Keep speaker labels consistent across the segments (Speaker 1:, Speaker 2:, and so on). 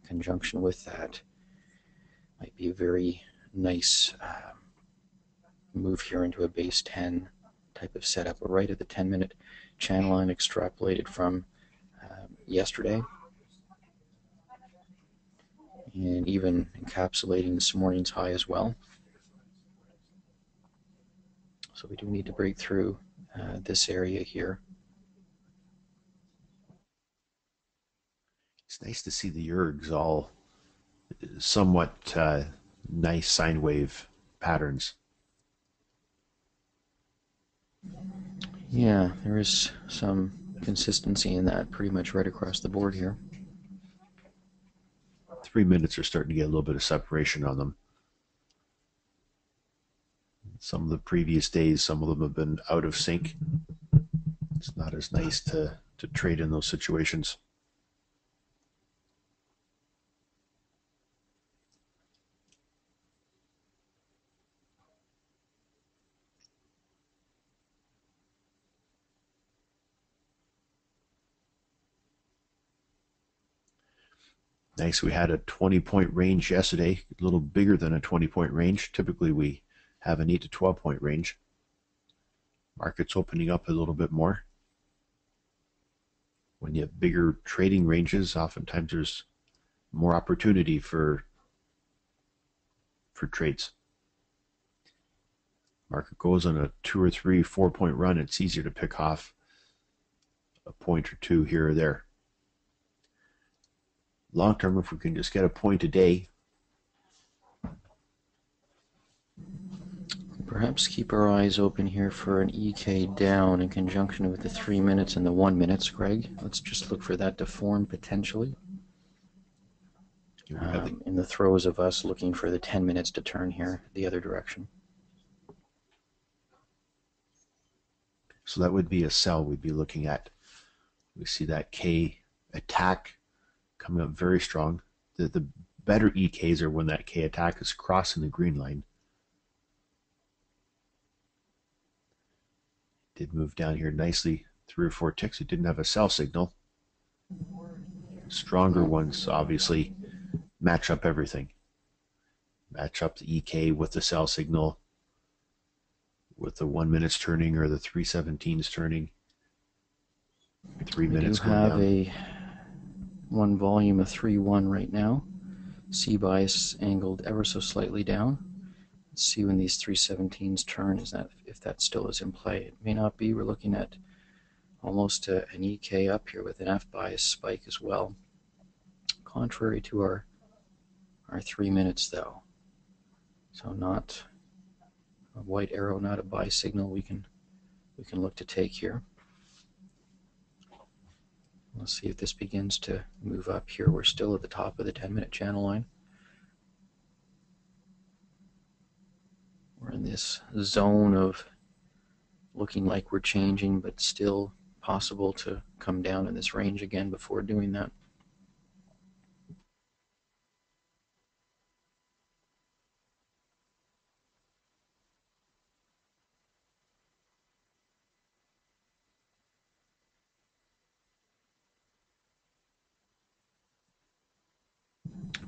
Speaker 1: conjunction with that, might be a very nice move here into a base 10 type of setup. We're right at the 10-minute channel line extrapolated from yesterday, and even encapsulating this morning's high as well. So we do need to break through this area here.
Speaker 2: It's nice to see the ergs all somewhat nice sine wave patterns.
Speaker 1: Yeah, there is some consistency in that pretty much right across the board here.
Speaker 2: 3 minutes are starting to get a little bit of separation on them. Some of the previous days, some of them have been out of sync. It's not as nice to trade in those situations. Nice, we had a 20-point range yesterday, a little bigger than a 20-point range. Typically we have an 8 to 12-point range. Market's opening up a little bit more. When you have bigger trading ranges, oftentimes there's more opportunity for trades. Market goes on a 2 or 3, 4-point run, it's easier to pick off a point or two here or there. Long term, if we can just get a point a day.
Speaker 1: Perhaps keep our eyes open here for an EK down in conjunction with the 3 minutes and the 1 minutes, Greg. Let's just look for that to form potentially. In the throes of us looking for the 10 minutes to turn here the other direction.
Speaker 2: So that would be a sell we'd be looking at. We see that K attack coming up very strong. The better EKs are when that K attack is crossing the green line. Did move down here nicely, 3 or 4 ticks. It didn't have a sell signal. Stronger ones obviously match up everything. Match up the EK with the sell signal, with the 1 minute's turning or the 317's turning. 3 minutes going down.
Speaker 1: We do have one volume of 3-1 right now. C bias angled ever so slightly down. Let's see when these 317s turn, if that still is in play. It may not be. We're looking at almost an EK up here with an F bias spike as well. Contrary to our 3 minutes though. So not a white arrow, not a buy signal we can look to take here. Let's see if this begins to move up here. We're still at the top of the 10-minute channel line. We're in this zone of looking like we're changing, but still possible to come down in this range again before doing that.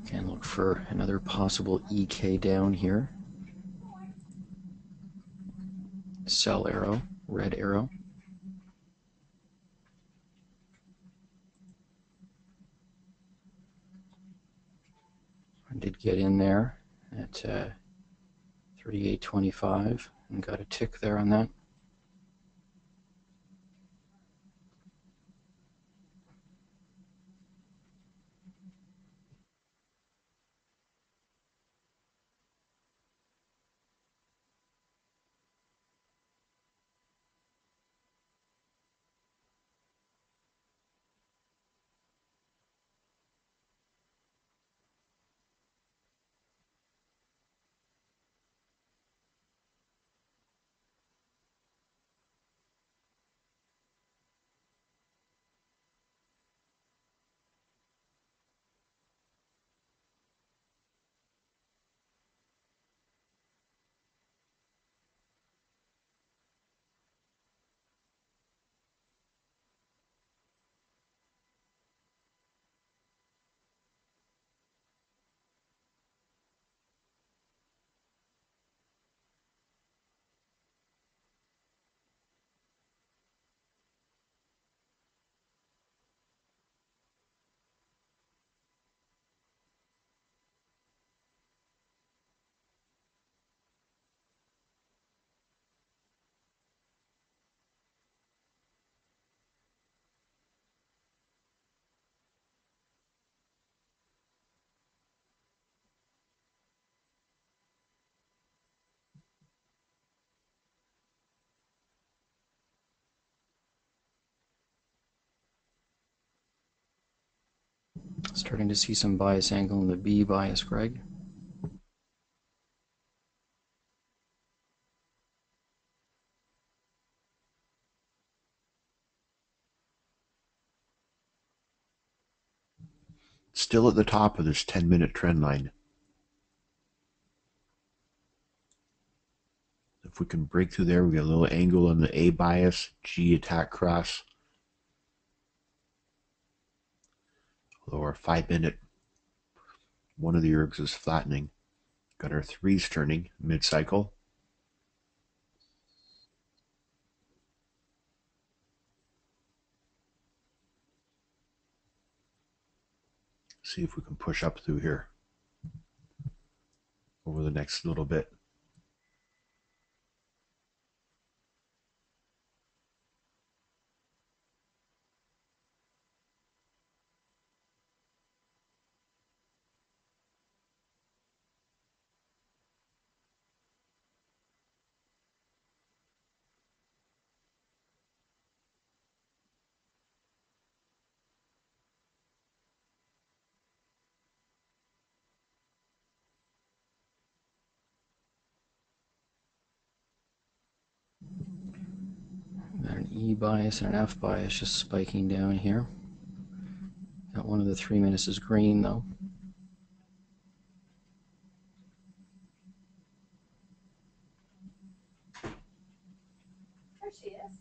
Speaker 1: Again, look for another possible EK down here. Sell arrow, red arrow. I did get in there at 38.25 and got a tick there on that. Starting to see some bias angle in the B bias, Greg.
Speaker 2: Still at the top of this 10-minute trend line. If we can break through there, we get a little angle on the A bias, G attack cross. Although our 5-minute, one of the ergs is flattening. Got our 3s turning mid-cycle. See if we can push up through here over the next little bit.
Speaker 1: Got an E bias and an F bias just spiking down here. Got one of the 3 minutes is green though.
Speaker 3: There she is.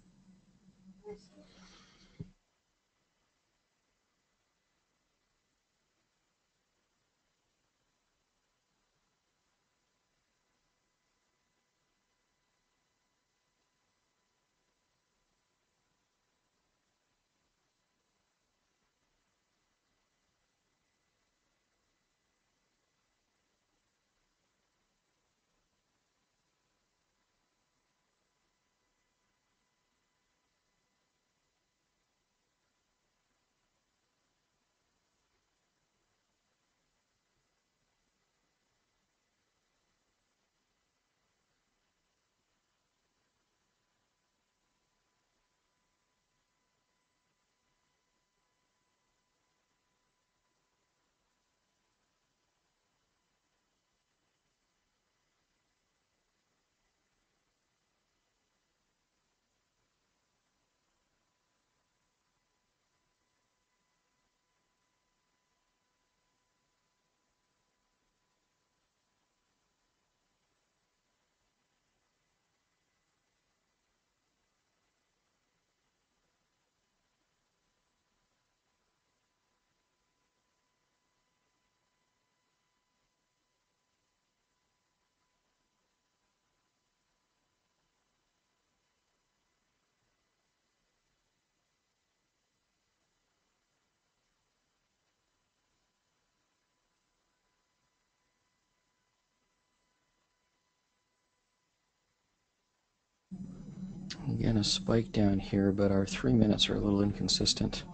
Speaker 1: Again, a spike down here, but our 3 minutes are a little inconsistent.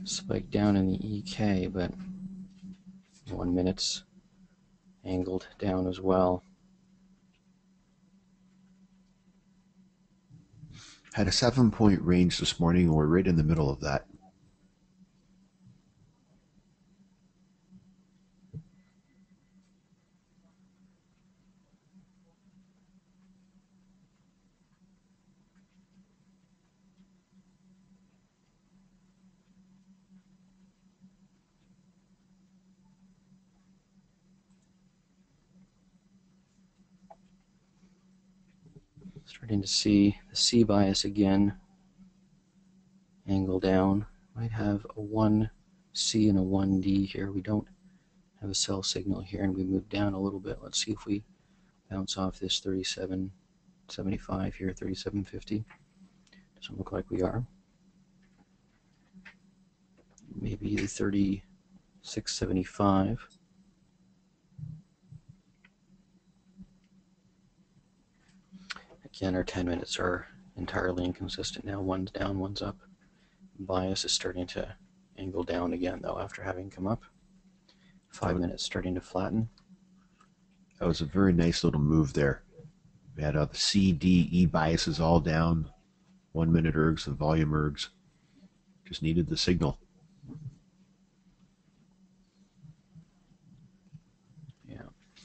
Speaker 1: Spike down in the EK, but 1 minute's angled down as well.
Speaker 2: Had a 7-point range this morning, and we're right in the middle of that.
Speaker 1: Starting to see the C bias again, angle down. Might have a 1C and a 1D here. We don't have a sell signal here, and we move down a little bit. Let's see if we bounce off this 37.75 here, 37.50. Doesn't look like we are. Maybe the 36.75. Again, our 10 minutes are entirely inconsistent now. One's down, one's up. Bias is starting to angle down again, though, after having come up. 5 minutes starting to flatten.
Speaker 2: That was a very nice little move there. We had the C, D, E biases all down. 1 minute ergs and volume ergs. Just needed the signal.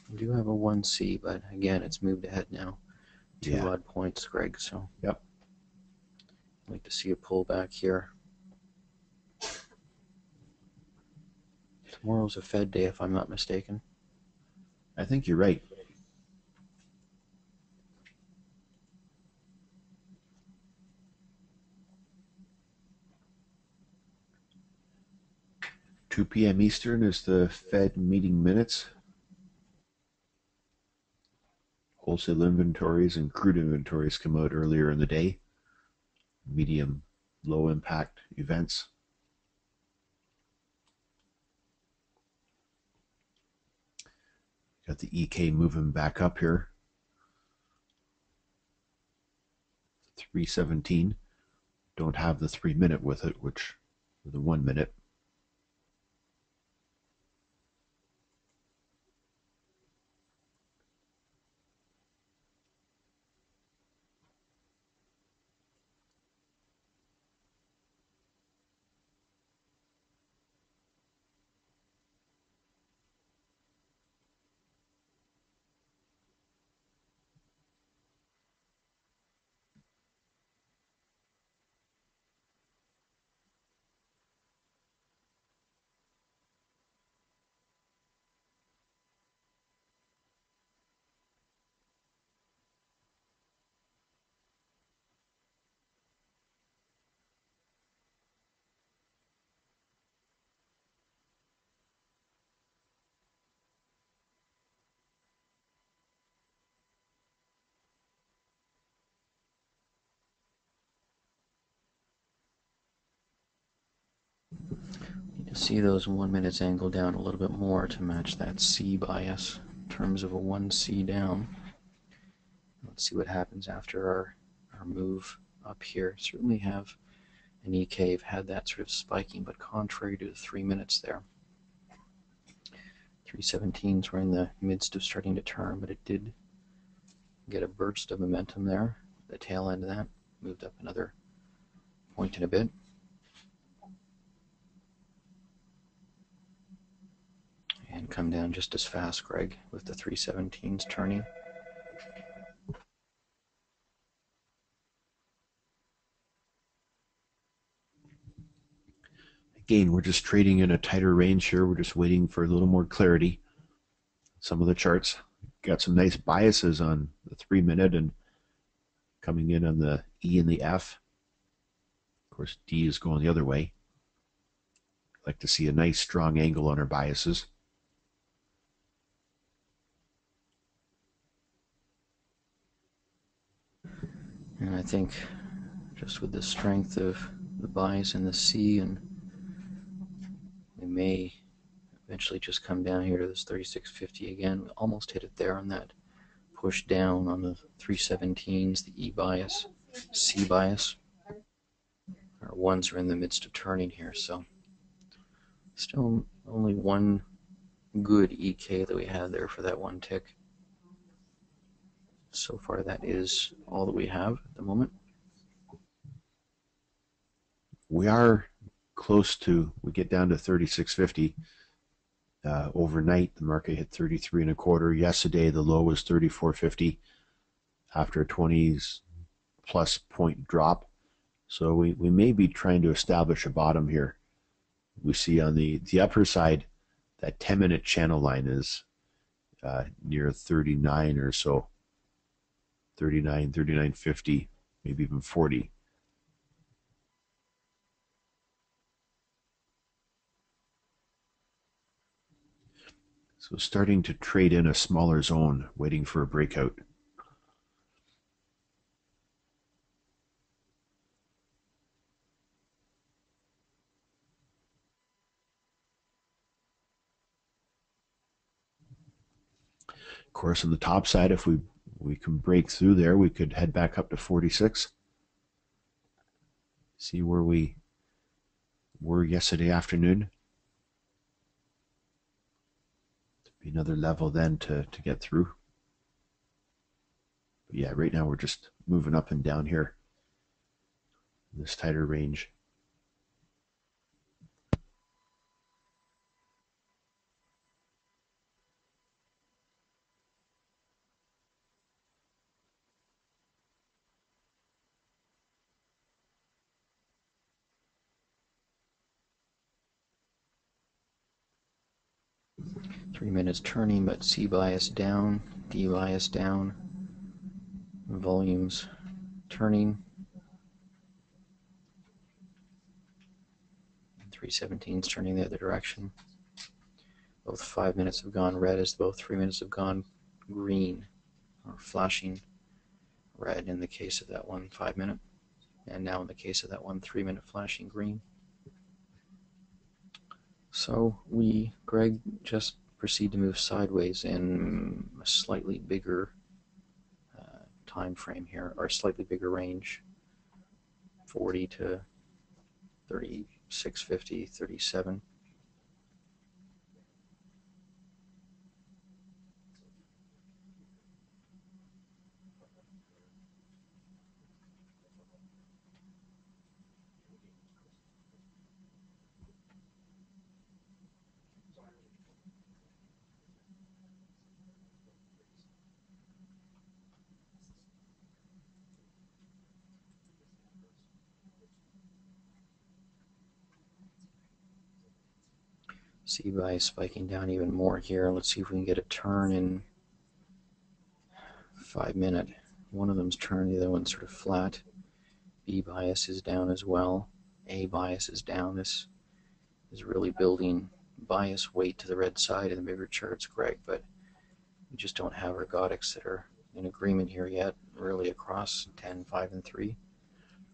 Speaker 1: We do have a 1C, but again, it's moved ahead now. Two
Speaker 2: Yeah.
Speaker 1: odd points, Greg, so
Speaker 2: Yep.
Speaker 1: I'd like to see a pullback here. Tomorrow's a Fed day, if I'm not mistaken.
Speaker 2: I think you're right. Two p.m. Eastern is the Fed meeting minutes. Wholesale inventories and crude inventories come out earlier in the day. Medium, low impact events. Got the EK moving back up here. 317. Don't have the 3 minute with it, which the 1 minute.
Speaker 1: Need to see those 1 minutes angle down a little bit more to match that C bias in terms of a 1C down. Let's see what happens after our move up here. Certainly have an EK have had that sort of spiking, but contrary to the 3 minutes there. 317s were in the midst of starting to turn, but it did get a burst of momentum there. The tail end of that moved up another point and a bit. And come down just as fast, Greg, with the 317s turning.
Speaker 2: Again, we're just trading in a tighter range here. We're just waiting for a little more clarity. Some of the charts got some nice biases on the 3 minute and coming in on the E and the F. Of course, D is going the other way. Like to see a nice strong angle on our biases.
Speaker 1: And I think just with the strength of the bias in the C, and we may eventually just come down here to this 3650 again. We almost hit it there on that push down on the 317s, the E bias, C bias. Our ones are in the midst of turning here, so still only one good EK that we had there for that one tick. So far, that is all that we have at the moment.
Speaker 2: We are close to, we get down to 3650. Overnight, the market hit 33 and a quarter. Yesterday, the low was 34.50 after a 20s plus point drop. So we may be trying to establish a bottom here. We see on the upper side that 10-minute channel line is near 39 or so, 39, 39.50, maybe even 40. So starting to trade in a smaller zone, waiting for a breakout. Of course, on the top side, if we can break through there, we could head back up to 46. See where we were yesterday afternoon. Be another level then to get through. But yeah, right now we're just moving up and down here in this tighter range.
Speaker 1: 3 minutes turning, but C bias down, D bias down, volumes turning. 317's turning the other direction. Both 5 minutes have gone red as both 3 minutes have gone green, or flashing red in the case of that one 5 minute, and now in the case of that one 3 minute flashing green. So Greg, just proceed to move sideways in a slightly bigger time frame here, or slightly bigger range, 40 to 36.50, 37. C by spiking down even more here. Let's see if we can get a turn in 5 minute. One of them's turned, the other one's sort of flat. B bias is down as well. A bias is down. This is really building bias weight to the red side in the bigger charts, Greg, but we just don't have ergodics that are in agreement here yet, really across 10, 5, and 3.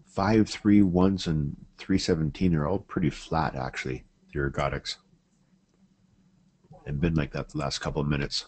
Speaker 2: 5, 3, 1s, and 317 are all pretty flat, actually, the ergodics. And been like that the last couple of minutes.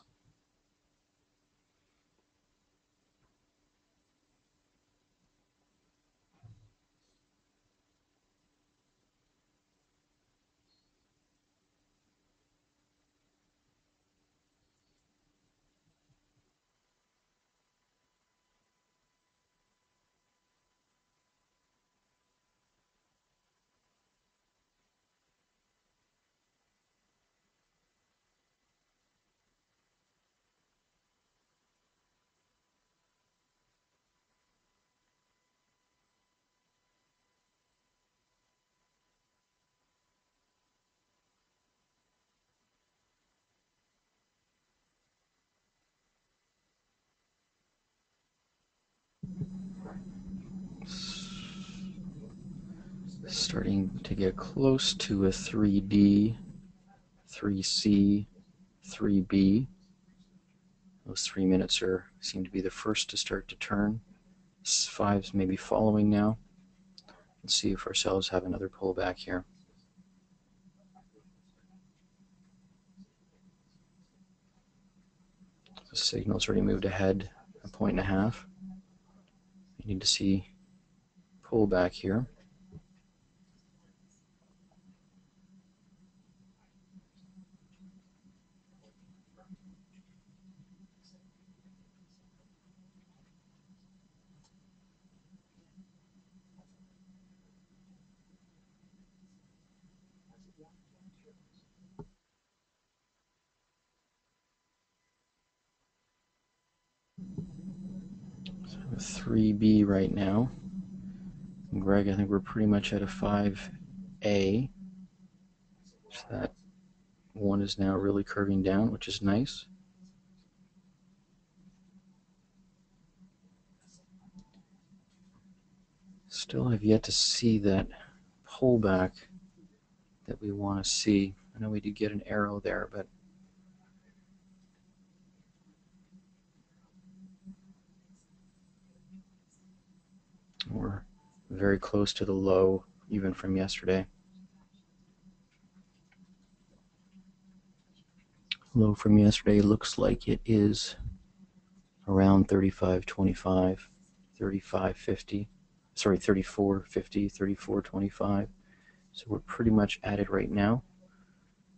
Speaker 1: Starting to get close to a 3D, 3C, 3B. Those 3 minutes seem to be the first to start to turn. 5's maybe following now. Let's see if ourselves have another pullback here. The signal's already moved ahead 1.5 points. We need to see pullback here. So 3B right now. And Greg, I think we're pretty much at a 5A. So that one is now really curving down, which is nice. Still have yet to see that pullback that we want to see. I know we did get an arrow there, but we're very close to the low even from yesterday. Low from yesterday looks like it is around 35.25, 35.50, sorry, 34.50, 34.25. So we're pretty much at it right now.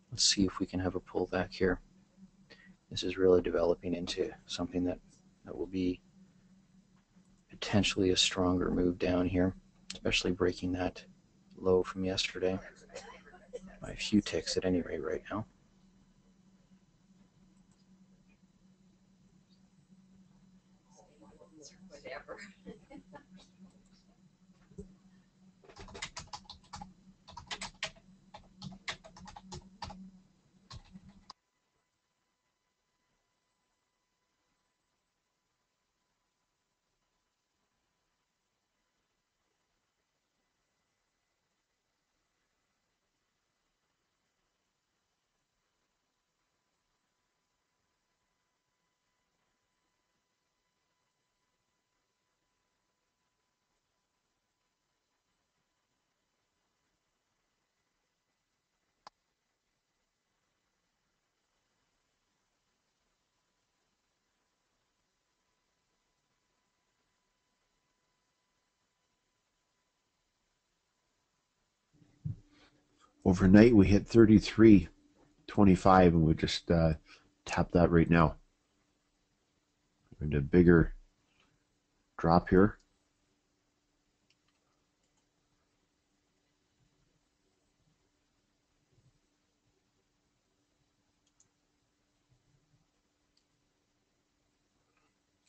Speaker 1: Let's see if we can have a pullback here. This is really developing into something that will be potentially a stronger move down here, especially breaking that low from yesterday by a few ticks at any rate right now.
Speaker 2: Overnight we hit 33.25 and we just tapped that right now. We're in a bigger drop here.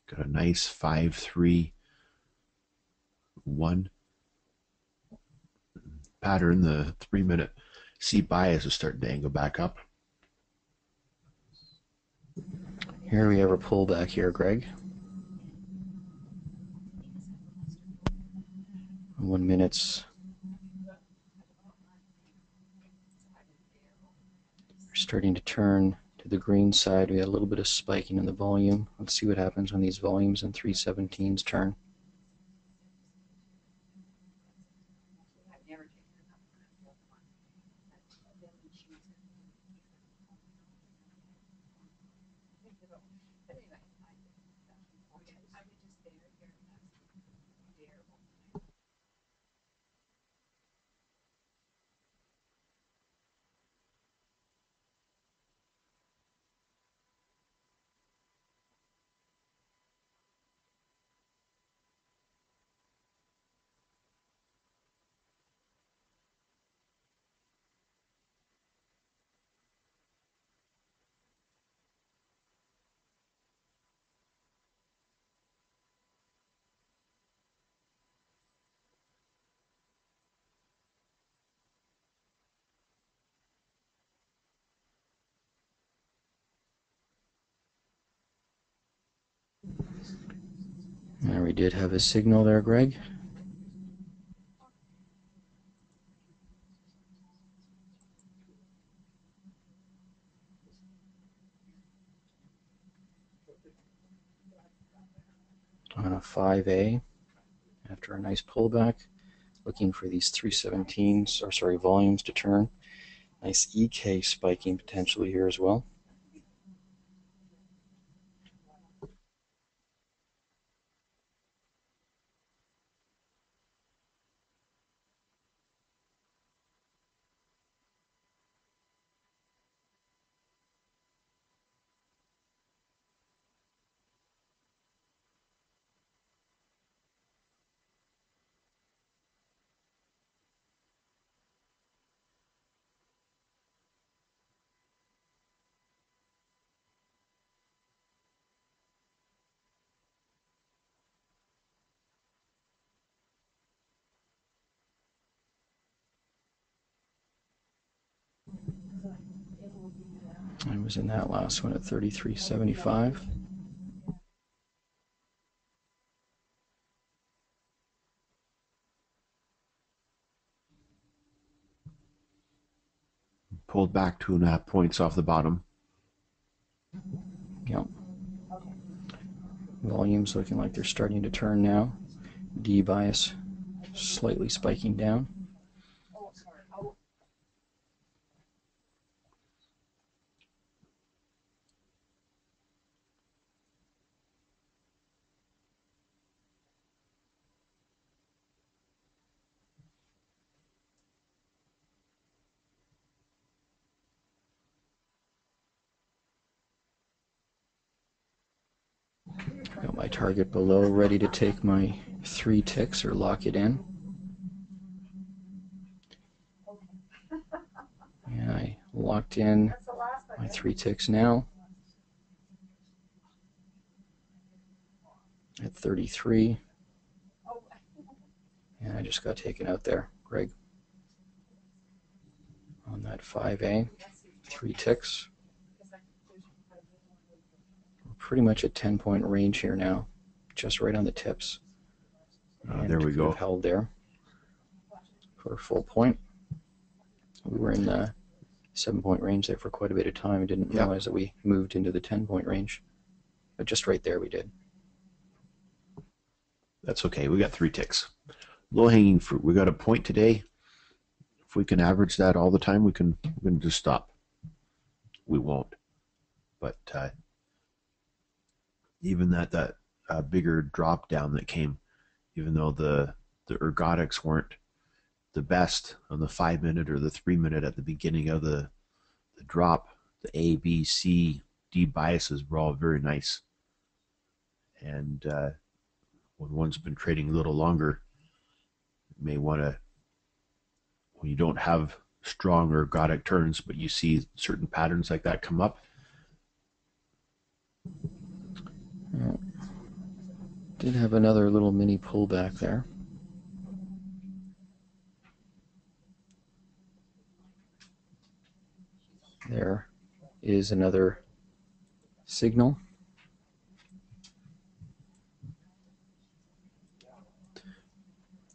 Speaker 2: Got a nice 5-3-1 pattern. The 3-minute C bias is starting to angle back up.
Speaker 1: Here we have a pullback here, Greg. 1 minutes. We're starting to turn to the green side. We had a little bit of spiking in the volume. Let's see what happens when these volumes and 317s turn. And we did have a signal there, Greg. On a 5A after a nice pullback. Looking for these 317s, or sorry, volumes to turn. Nice EK spiking potentially here as well. I was in that last one at 33.75.
Speaker 2: Pulled back 2.5 points off the bottom.
Speaker 1: Yep. Volumes looking like they're starting to turn now. D bias slightly spiking down. Got my target below, ready to take my 3 ticks or lock it in. And I locked in my 3 ticks now at 33. And I just got taken out there, Greg. On that 5A, 3 ticks. We're pretty much at 10-point range here now, just right on the tips.
Speaker 2: There we go.
Speaker 1: Held there for a full point. We were in the 7-point range there for quite a bit of time. I didn't realize that we moved into the 10-point range, but just right there we did.
Speaker 2: That's okay. We got 3 ticks. Low-hanging fruit. We got a point today. If we can average that all the time, we can just stop. We won't. But even that bigger drop down that came, even though the ergodics weren't the best on the 5 minute or the 3 minute at the beginning of the drop. The A, B, C, D biases were all very nice. And when one's been trading a little longer, you may want to, when you don't have strong or ergodic turns, but you see certain patterns like that come up.
Speaker 1: Did have another little mini pullback there. There is another signal.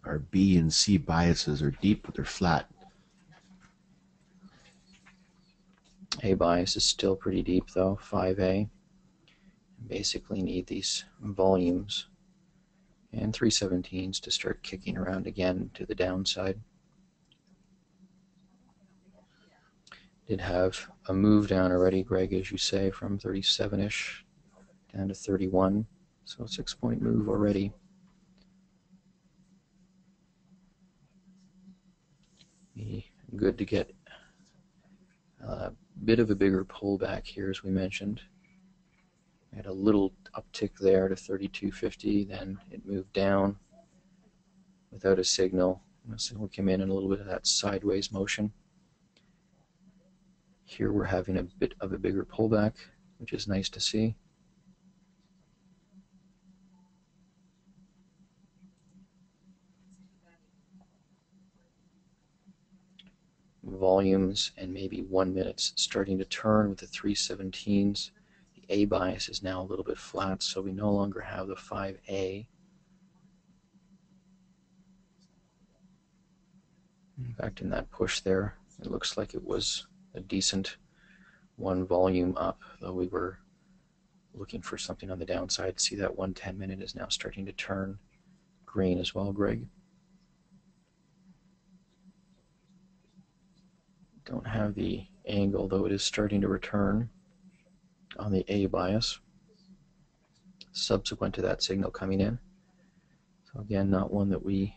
Speaker 2: Our B and C biases are deep, but they're flat.
Speaker 1: A bias is still pretty deep though, 5A. Basically need these volumes and 317s to start kicking around again to the downside. Did have a move down already, Greg, as you say, from 37-ish down to 31. So 6-point move already. Be good to get a bit of a bigger pullback here, as we mentioned. We had a little uptick there to 32.50, then it moved down without a signal. The signal came in a little bit of that sideways motion. Here we're having a bit of a bigger pullback, which is nice to see. Volumes and maybe 1 minute starting to turn with the 317s. The A bias is now a little bit flat, so we no longer have the 5A. In fact, in that push there, it looks like it was a decent one volume up, though we were looking for something on the downside. See that 110 minute is now starting to turn green as well, Greg. Don't have the angle, though it is starting to return on the A bias subsequent to that signal coming in. So again, not one that we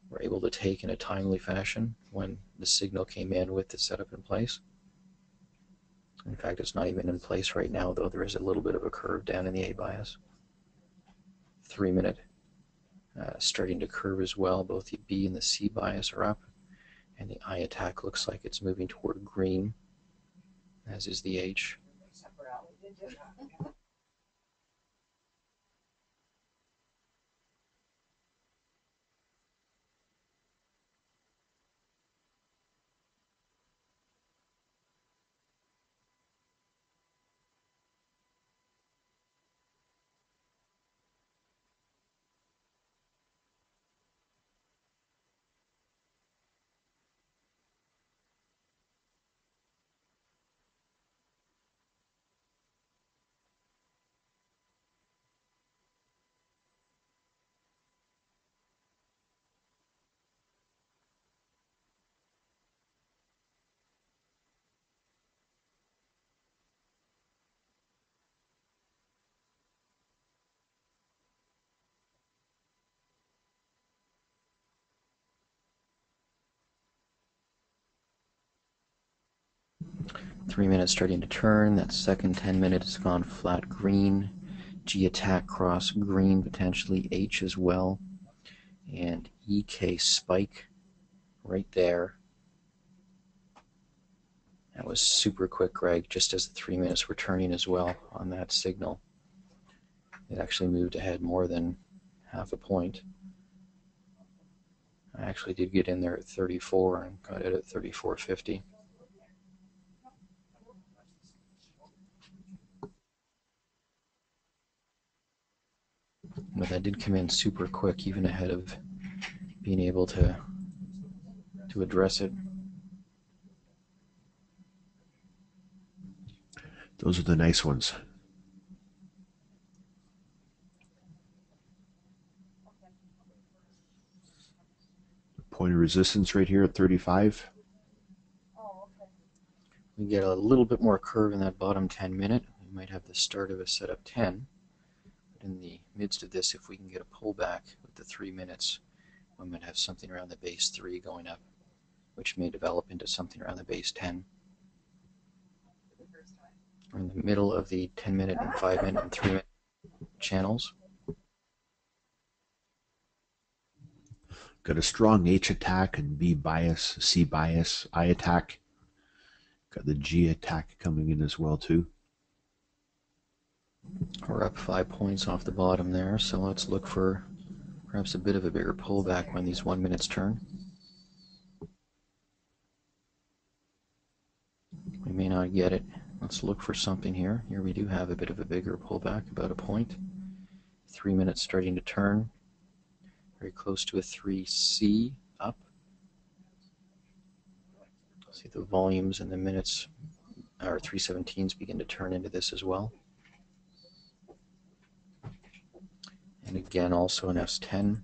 Speaker 1: were able to take in a timely fashion when the signal came in with the setup in place. In fact, it's not even in place right now, though there is a little bit of a curve down in the A bias. 3 minute starting to curve as well. Both the B and the C bias are up, and the I attack looks like it's moving toward green, as is the H. Three minutes starting to turn. That second 10 minute has gone flat green. G attack cross green, potentially H as well. And EK spike right there. That was super quick, Greg, just as the 3 minutes were turning as well on that signal. It actually moved ahead more than half a point. I actually did get in there at 34 and got it at 34.50. But that did come in super quick, even ahead of being able to address it.
Speaker 2: Those are the nice ones. Point of resistance right here at 35.
Speaker 1: We get a little bit more curve in that bottom 10 minute. We might have the start of a setup 10. But in the midst of this, if we can get a pullback with the 3 minutes, We might have something around the base 3 going up, which may develop into something around the base 10. We're in the middle of the 10-minute and 5-minute and 3-minute channels.
Speaker 2: Got a strong H attack and B bias, C bias, I attack. Got the G attack coming in as well too.
Speaker 1: We're up 5 points off the bottom there, so let's look for perhaps a bit of a bigger pullback when these 1 minutes turn. We may not get it. Let's look for something here. Here we do have a bit of a bigger pullback, about a point. 3 minutes starting to turn. Very close to a 3C up. See the volumes and the minutes, or 317s, begin to turn into this as well. And again, also an S10.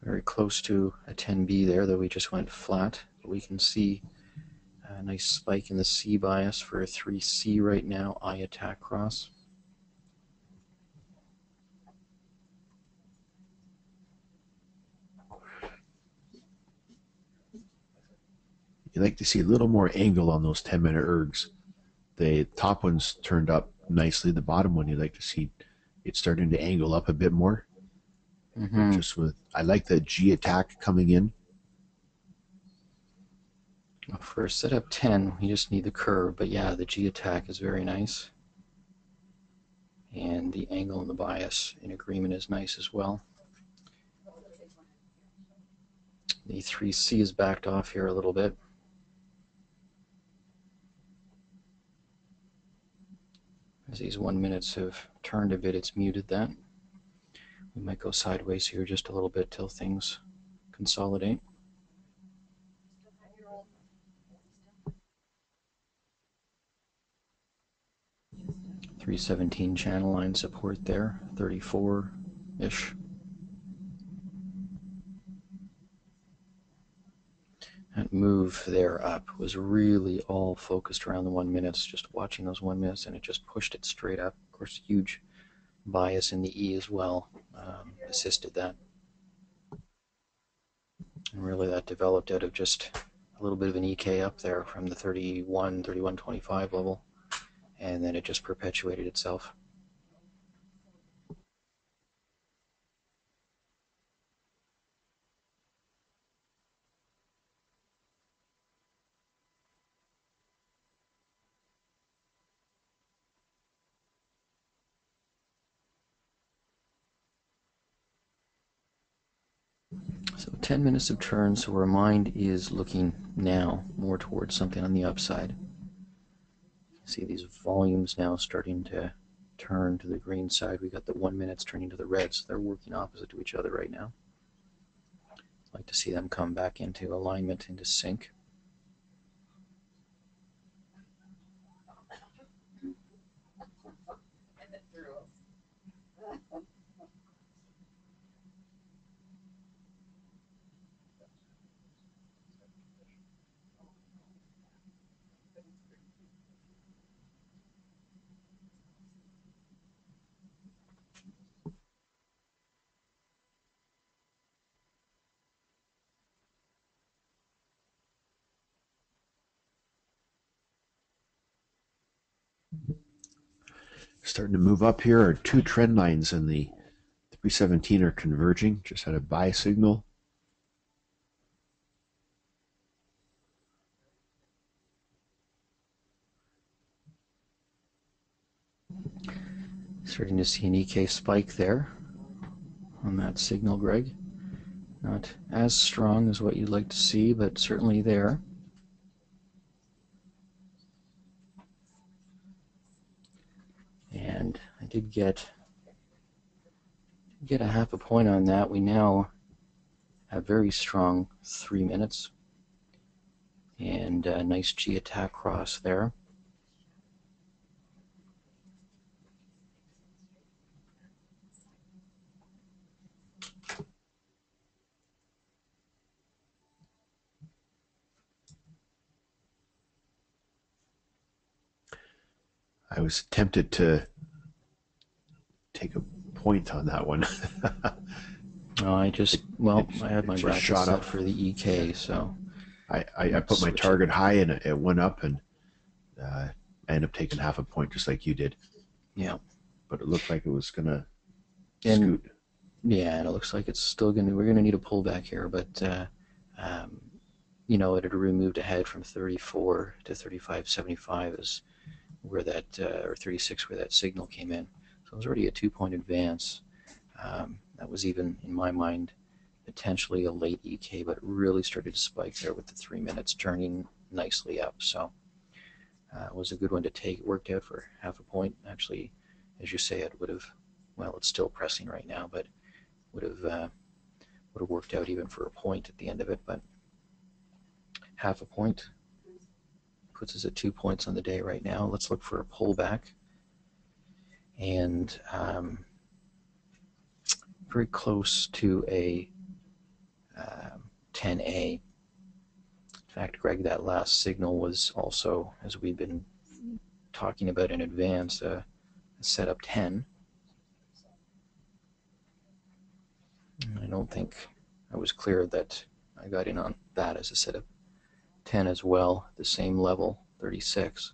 Speaker 1: Very close to a 10B there, though we just went flat. But we can see a nice spike in the C bias for a 3C right now, I attack cross.
Speaker 2: You like to see a little more angle on those 10-minute ergs. The top one's turned up nicely. The bottom one, you like to see it starting to angle up a bit more. Just with, I like that G attack coming in.
Speaker 1: For a setup 10, we just need the curve, but yeah, the G attack is very nice. And the angle and the bias in agreement is nice as well. The 3C is backed off here a little bit. As these 1 minutes have turned a bit, it's muted that. We might go sideways here just a little bit till things consolidate. 317 channel line support there, 34-ish. That move there up was really all focused around the 1 minutes, just watching those 1 minutes, and it just pushed it straight up. Of course, huge bias in the E as well assisted that. And really that developed out of just a little bit of an EK up there from the 31.25 level, and then it just perpetuated itself. So 10 minutes of turn, so our mind is looking now more towards something on the upside. See these volumes now starting to turn to the green side. We got the 1 minutes turning to the red, so they're working opposite to each other right now. I'd like to see them come back into alignment, into sync.
Speaker 2: Starting to move up here. Our two trend lines in the 317 are converging. Just had a buy signal.
Speaker 1: Starting to see an EK spike there on that signal, Greg. Not as strong as what you'd like to see, but certainly there. And I did get a half a point on that. We now have very strong 3 minutes and a nice G attack cross there.
Speaker 2: I was tempted to take a point on that one.
Speaker 1: Oh, I just, well, I had
Speaker 2: It
Speaker 1: my
Speaker 2: just
Speaker 1: bracket
Speaker 2: shot
Speaker 1: set
Speaker 2: up.
Speaker 1: for the EK, so
Speaker 2: I
Speaker 1: let's
Speaker 2: put my
Speaker 1: switch it.
Speaker 2: target high and it went up, and I ended up taking half a point just like you did.
Speaker 1: Yeah.
Speaker 2: But it looked like it was going to
Speaker 1: And
Speaker 2: scoot.
Speaker 1: yeah, and it looks like it's still we're gonna need a pullback here, but um, you know, it had moved ahead from 34 to 35.75 is where that, or 36 where that signal came in. So it was already a 2 point advance. That was even, in my mind, potentially a late EK, but it really started to spike there with the 3 minutes turning nicely up. So it was a good one to take. It worked out for half a point. Actually, as you say, it would have, well, it's still pressing right now, but would have worked out even for a point at the end of it. But half a point puts us at 2 points on the day right now. Let's look for a pullback. And very close to a 10A. In fact, Greg, that last signal was also, as we've been talking about in advance, a setup 10. I don't think I was clear that I got in on that as a setup 10 as well, the same level, 36.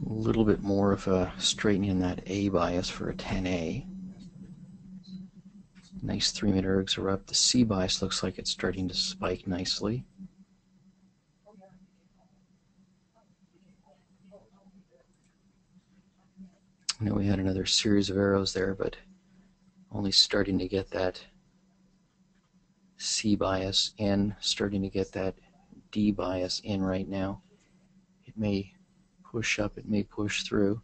Speaker 1: A little bit more of a straightening in that A bias for a 10A. Nice 3-minute ergs are up. The C bias looks like it's starting to spike nicely. I know we had another series of arrows there, but only starting to get that C bias in, starting to get that D bias in right now. It may push up, it may push through.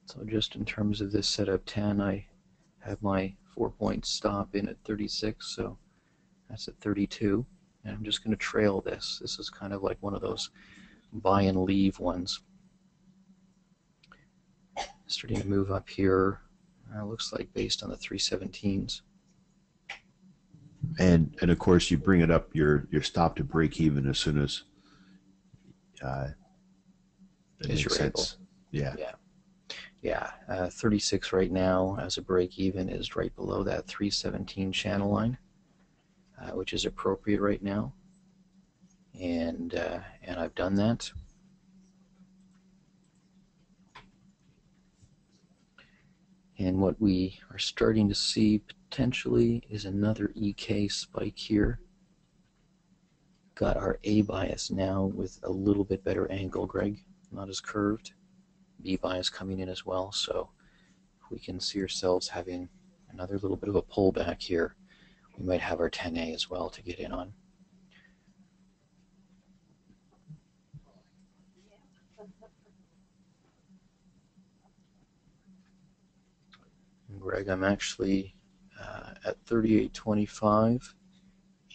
Speaker 1: So just in terms of this setup 10, I have my 4-point stop in at 36, so that's at 32. And I'm just going to trail this. This is kind of like one of those buy and leave ones. Starting to move up here. Looks like based on the 317s.
Speaker 2: And of course, you bring it up your stop to break even as soon as it
Speaker 1: As
Speaker 2: makes
Speaker 1: you're able.
Speaker 2: sense. Yeah.
Speaker 1: Yeah. 36 right now as a break even is right below that 317 channel line, which is appropriate right now. And I've done that. And what we are starting to see potentially is another EK spike here. Got our A bias now with a little bit better angle, Greg, not as curved. B bias coming in as well, so we can see ourselves having another little bit of a pullback here. We might have our 10A as well to get in on. And Greg, I'm actually at 38.25,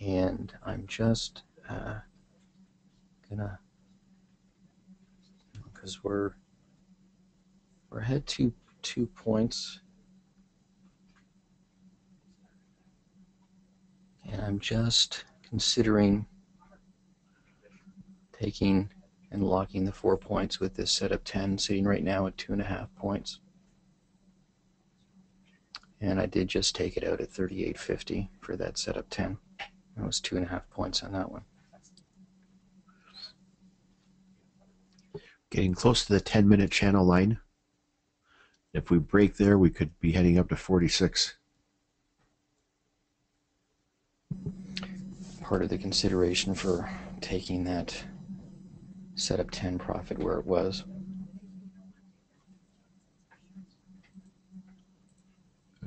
Speaker 1: and I'm just gonna, because we're ahead 2 points, and I'm just considering taking and locking the 4 points with this setup 10 sitting right now at 2.5 points. And I did just take it out at 38.50 for that setup 10. That was 2.5 points on that one.
Speaker 2: Getting close to the 10-minute channel line. If we break there, we could be heading up to 46.
Speaker 1: Part of the consideration for taking that setup 10 profit where it was.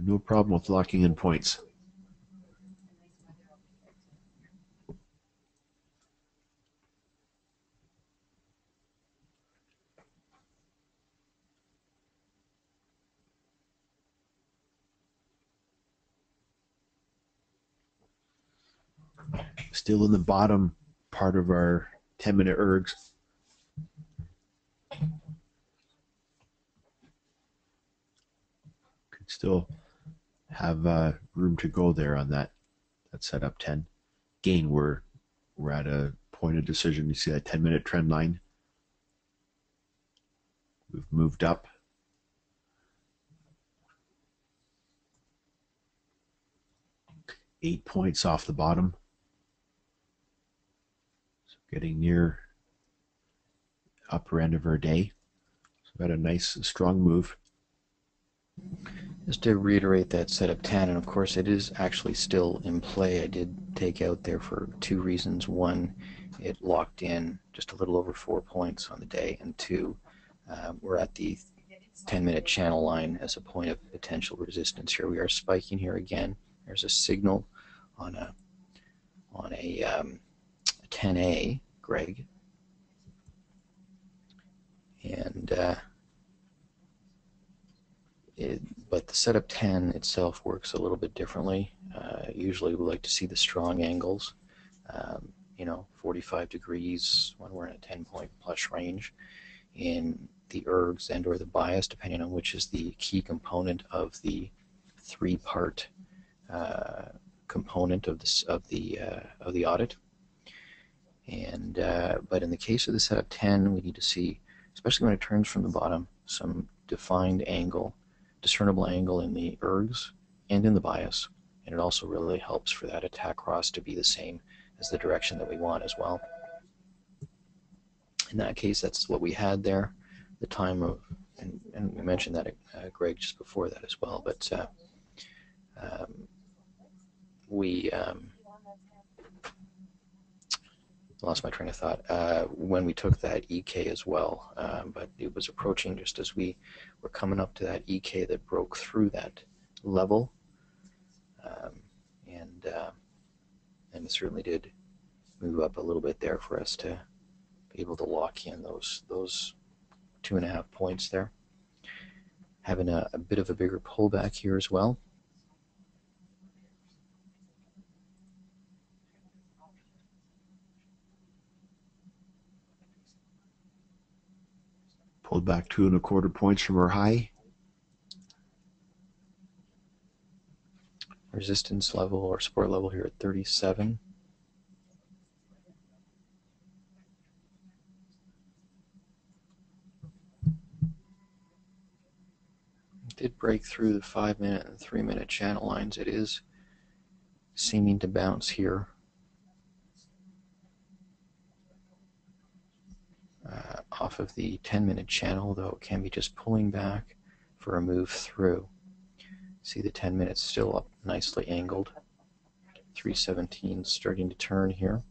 Speaker 2: No problem with locking in points. Still in the bottom part of our 10-minute ergs. Could still have room to go there on that setup 10. Again, we're at a point of decision. You see that 10-minute trend line? We've moved up. Eight points off the bottom. So getting near upper end of our day. So got a nice strong move.
Speaker 1: Just to reiterate that setup 10, and of course it is actually still in play. I did take out there for two reasons. One, it locked in just a little over 4 points on the day, and two, we're at the 10-minute channel line as a point of potential resistance here. We are spiking here again. There's a signal on a 10A, Greg, and but the setup 10 itself works a little bit differently. Usually we like to see the strong angles, 45 degrees when we're in a 10-point plus range in the ergs and or the bias, depending on which is the key component of the three-part component of the audit. And but in the case of the setup 10, we need to see, especially when it turns from the bottom, some defined angle, discernible angle in the ergs and in the bias, and it also really helps for that attack cross to be the same as the direction that we want as well. In that case, that's what we had there. The time of, and we mentioned that, Greg, just before that as well, but we lost my train of thought when we took that EK as well, but it was approaching just as we were coming up to that EK that broke through that level, and it certainly did move up a little bit there for us to be able to lock in those 2.5 points there. Having a bit of a bigger pullback here as well.
Speaker 2: Pulled back 2.25 points from our high.
Speaker 1: Resistance level or support level here at 37. It did break through the 5-minute and 3-minute channel lines. It is seeming to bounce here. Off of the 10-minute channel, though it can be just pulling back for a move through. See the 10 minutes still up nicely angled. 317 starting to turn here.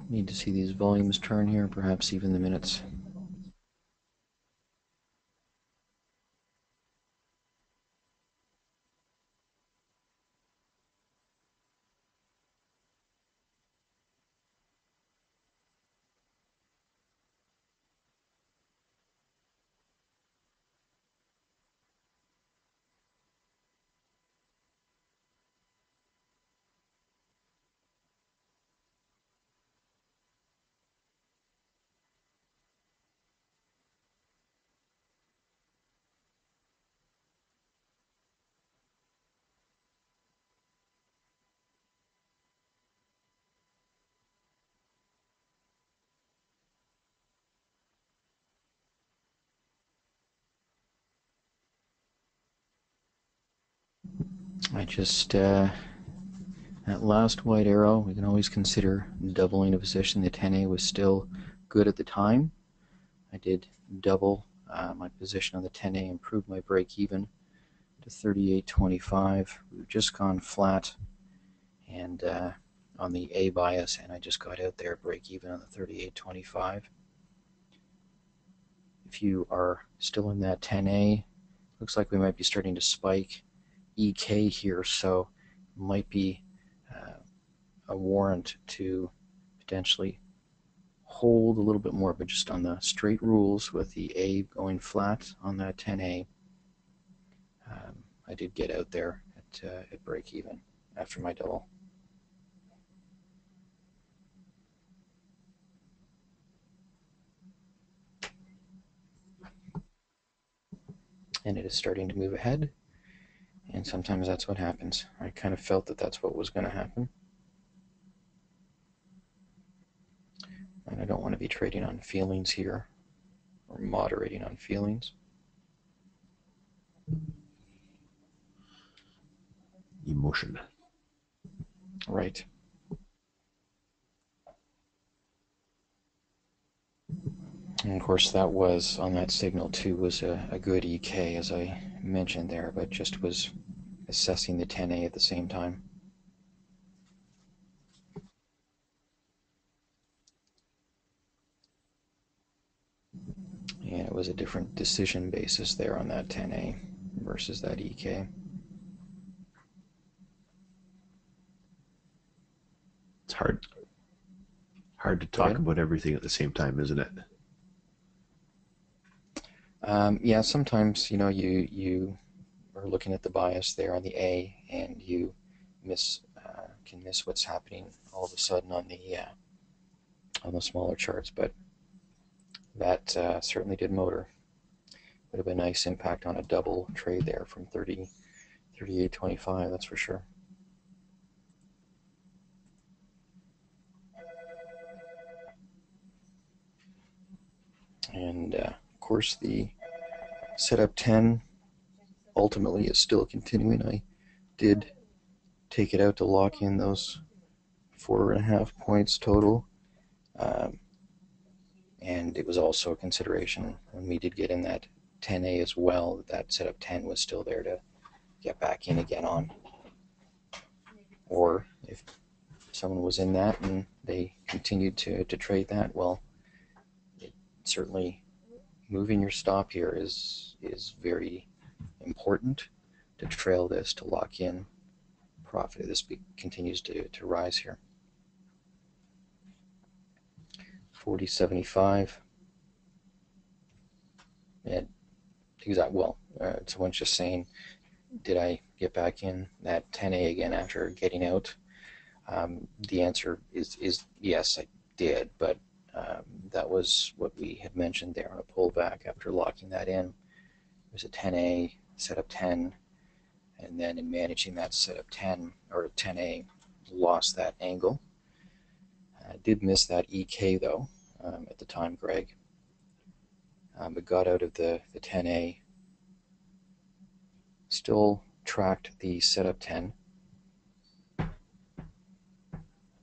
Speaker 1: Need to see these volumes turn here, perhaps even the minutes. I just, that last white arrow, we can always consider doubling a position. The 10A was still good at the time. I did double my position on the 10A, improved my break even to 38.25. We've just gone flat and on the A bias, and I just got out there break even on the 38.25. If you are still in that 10A, looks like we might be starting to spike EK here, so it might be a warrant to potentially hold a little bit more, but just on the straight rules with the A going flat on that 10A. I did get out there at break even after my double. And it is starting to move ahead, and sometimes that's what happens. I kind of felt that that's what was going to happen, and I don't want to be trading on feelings here or moderating on feelings.
Speaker 2: Emotion.
Speaker 1: Right. And of course, that was on that signal too, was a good EK, as I mentioned there, but just was assessing the 10A at the same time. And it was a different decision basis there on that 10A versus that EK.
Speaker 2: It's hard to talk
Speaker 1: Okay.
Speaker 2: about everything at the same time, isn't it?
Speaker 1: Yeah, sometimes you are looking at the bias there on the A, and you can miss what's happening all of a sudden on the smaller charts. But that certainly did motor. Would have been a nice impact on a double trade there from 38.25. That's for sure. And of course, the setup 10 ultimately is still continuing. I did take it out to lock in those 4.5 points total. And it was also a consideration when we did get in that 10A as well, that setup 10 was still there to get back in again on. Or if someone was in that and they continued to trade that, well, it certainly moving your stop here is very important to trail this, to lock in profit. This continues to rise here. 40.75. And well, someone's just saying, did I get back in that 10A again after getting out? The answer is yes, I did, but that was what we had mentioned there on a pullback after locking that in. It was a 10A, setup 10, and then in managing that setup 10 or 10A, lost that angle. I did miss that EK though at the time, Greg, but got out of the 10A, still tracked the setup 10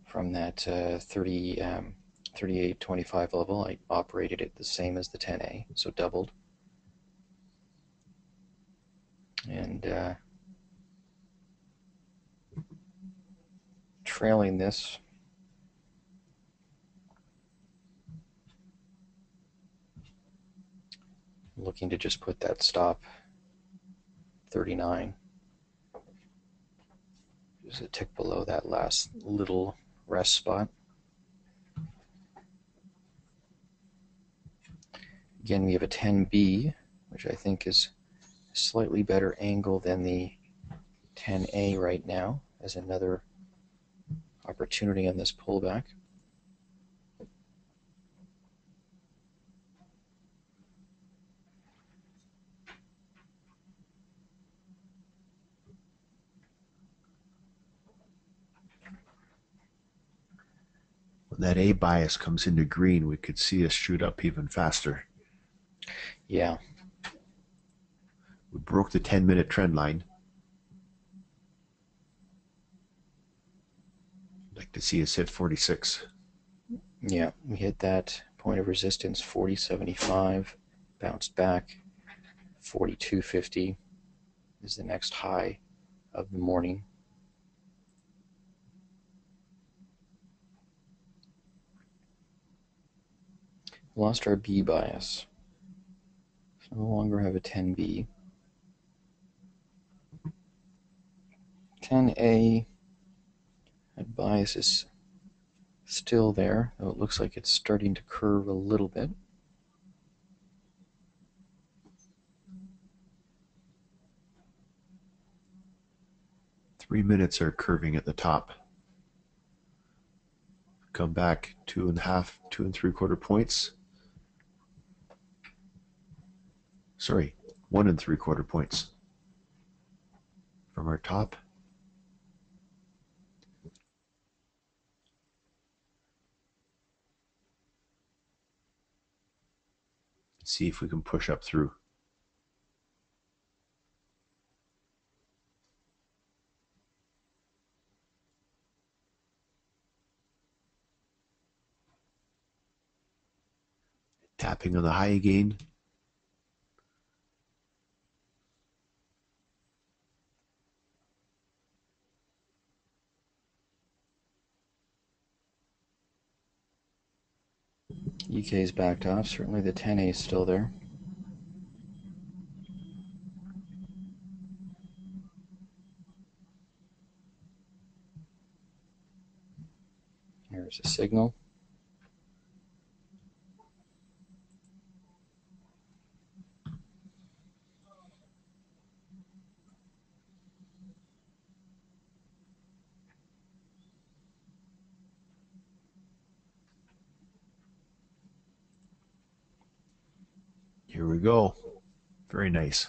Speaker 1: from that 38.25 level. I operated it the same as the 10A, so doubled. And trailing this, looking to just put that stop 39, just a tick below that last little rest spot. Again, we have a 10B, which I think is a slightly better angle than the 10A right now, as another opportunity on this pullback.
Speaker 2: When that A bias comes into green, we could see us shoot up even faster.
Speaker 1: Yeah.
Speaker 2: We broke the 10-minute trend line. Like to see us hit 46.
Speaker 1: Yeah, we hit that point of resistance 40.75, bounced back. 42.50 is the next high of the morning. Lost our B bias. So no longer have a 10B. 10A, that bias is still there, though it looks like it's starting to curve a little bit.
Speaker 2: Three minutes are curving at the top. Come back 2.5, 2 3/4 points. Sorry, 1 3/4 points from our top. See if we can push up through. Tapping on the high again.
Speaker 1: EK's backed off. Certainly the 10A is still there. Here's a signal.
Speaker 2: Here we go. Very nice.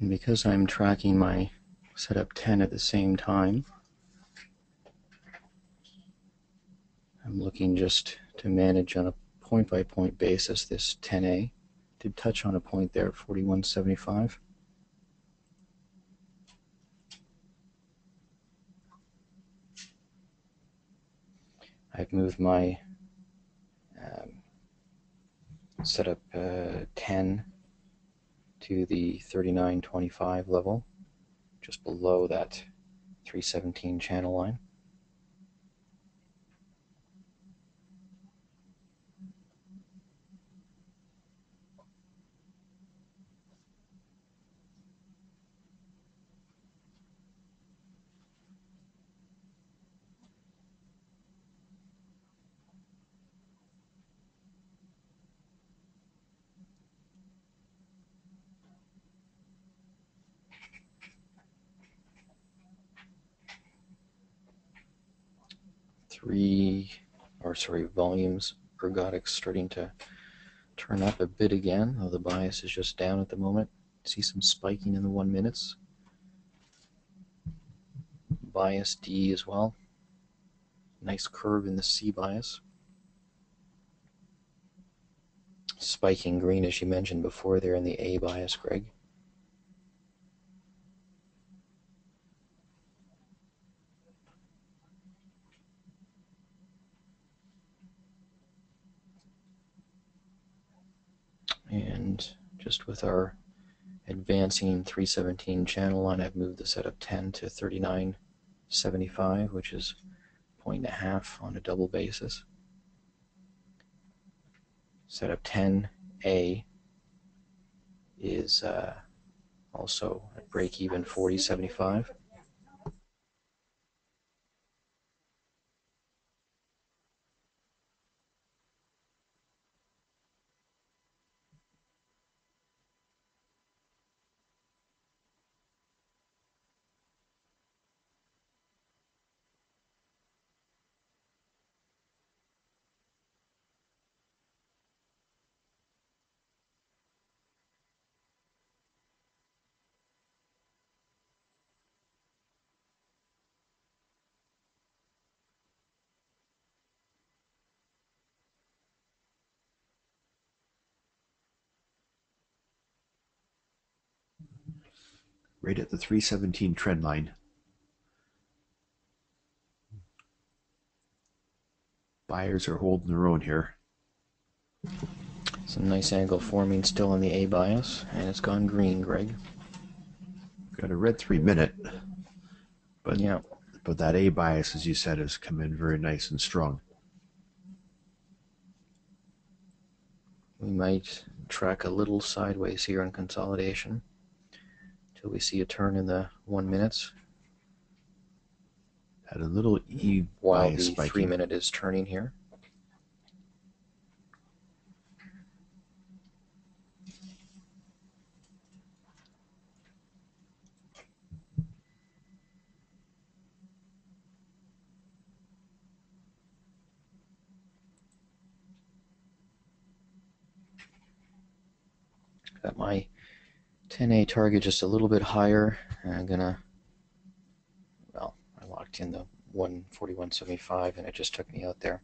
Speaker 1: And because I'm tracking my setup 10 at the same time, I'm looking just to manage on a point-by-point basis this 10A. Did touch on a point there at 41.75. I've moved my setup 10 to the 39.25 level, just below that 317 channel line. Volumes, ergodics starting to turn up a bit again, though the bias is just down at the moment. See some spiking in the 1 minutes. Bias D as well. Nice curve in the C bias. Spiking green, as you mentioned before, there in the A bias, Greg. And just with our advancing 317 channel line, I've moved the setup 10 to 39.75, which is 1.5 on a double basis. Setup 10A is also at break even 40.75.
Speaker 2: Right at the 317 trend line. Buyers are holding their own here.
Speaker 1: Some nice angle forming still on the A bias, and it's gone green, Greg.
Speaker 2: Got a red 3-minute, but
Speaker 1: Yeah.
Speaker 2: but that A bias, as you said, has come in very nice and strong.
Speaker 1: We might track a little sideways here on consolidation till we see a turn in the 1 minutes.
Speaker 2: Had a little E
Speaker 1: while
Speaker 2: bias
Speaker 1: the
Speaker 2: spiking.
Speaker 1: 3-minute is turning here. Got my 10A target just a little bit higher. I'm gonna, well, I locked in the 141.75 and it just took me out there.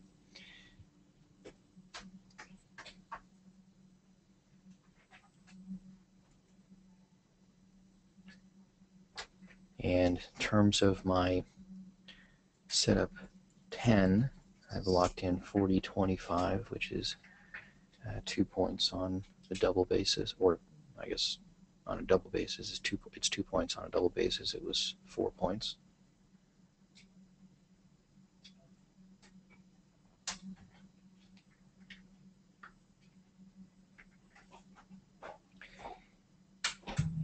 Speaker 1: And in terms of my setup 10, I've locked in 40.25, which is 2 points on the double basis, or I guess on a double basis it's 2 points. On a double basis it was 4 points.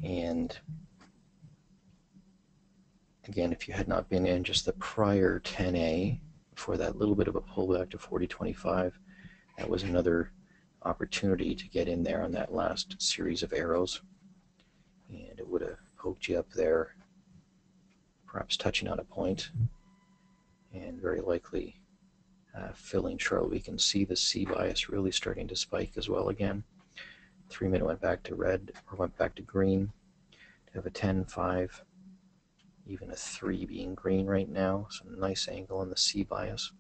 Speaker 1: And again, if you had not been in just the prior 10A before that little bit of a pullback to 40.25, that was another opportunity to get in there on that last series of arrows, and it would have poked you up there, perhaps touching on a point, and very likely filling shortly. We can see the C bias really starting to spike as well again. 3-minute went back to red, or went back to green. To have a 10, 5, even a 3 being green right now. Some nice angle on the C bias.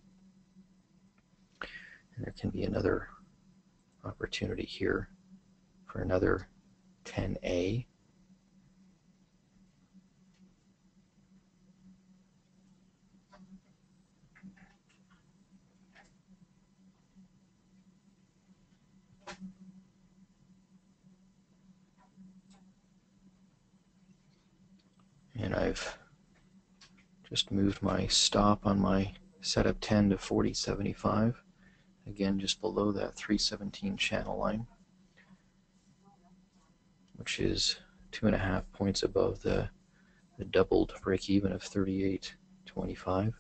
Speaker 1: And there can be another opportunity here for another 10A. And I've just moved my stop on my setup 10 to 40.75. Again, just below that 317 channel line, which is 2.5 points above the doubled break even of 38.25.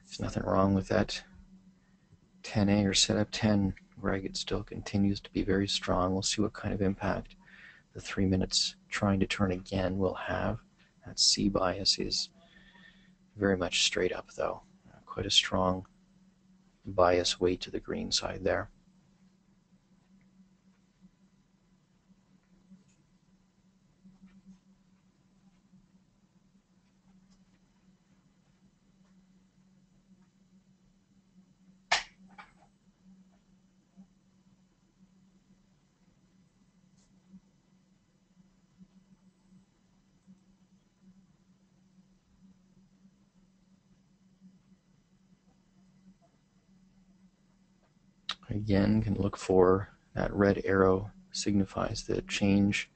Speaker 1: There's nothing wrong with that 10A or setup 10, Greg. It still continues to be very strong. We'll see what kind of impact the 3 minutes trying to turn again will have. That C bias is very much straight up, though. Quite a strong bias weight to the green side there. Again, can look for that red arrow signifies the change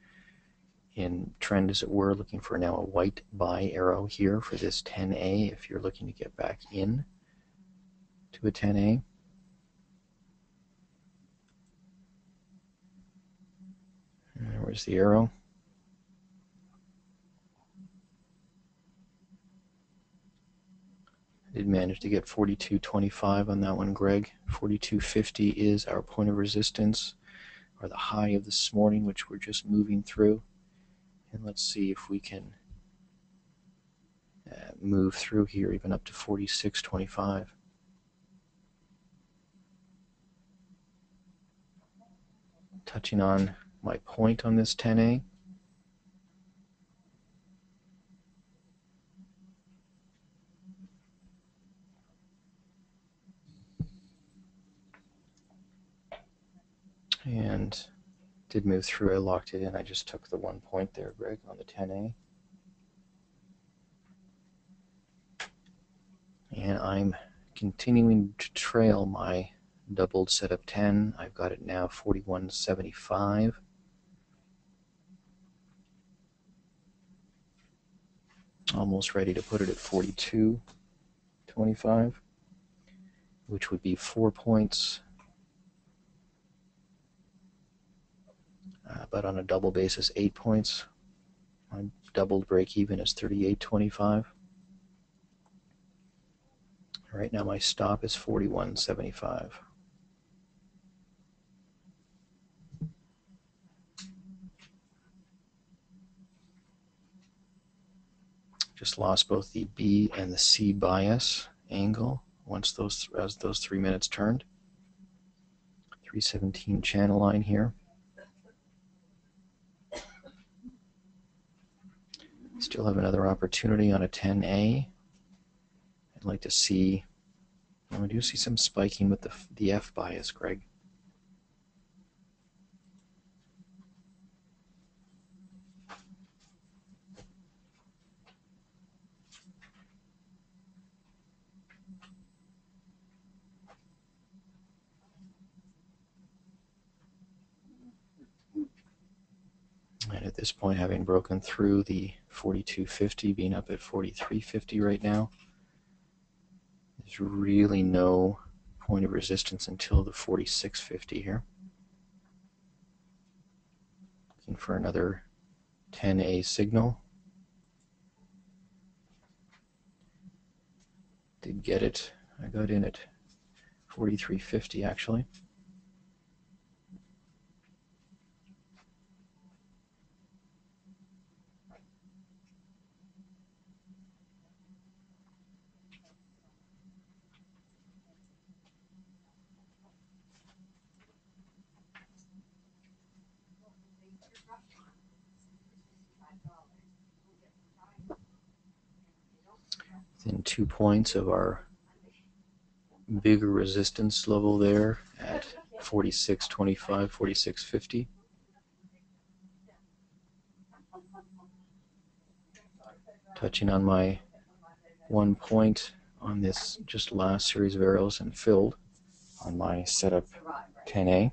Speaker 1: in trend, as it were. Looking for now a white buy arrow here for this 10A if you're looking to get back in to a 10A. And where's the arrow? I did manage to get 42.25 on that one, Greg. 42.50 is our point of resistance, or the high of this morning, which we're just moving through. And let's see if we can move through here even up to 46.25. Touching on my point on this 10A. And did move through. I locked it in. I just took the 1 point there, Greg, on the 10A. And I'm continuing to trail my doubled setup 10. I've got it now 41.75. Almost ready to put it at 42.25, which would be 4 points. But on a double basis, 8 points. My doubled break even is 38.25. Right now my stop is 41.75. Just lost both the B and the C bias angle as those 3 minutes turned. 317 channel line here. Still have another opportunity on a 10A. I'd like to see, I do see some spiking with the F bias, Greg. And at this point, having broken through the 42.50, being up at 43.50 right now, there's really no point of resistance until the 46.50 here. Looking for another 10A signal. Did get it. I got in at 43.50 actually. Within 2 points of our bigger resistance level there at 46.25, 46.50. Touching on my 1 point on this just last series of arrows and filled on my setup 10A.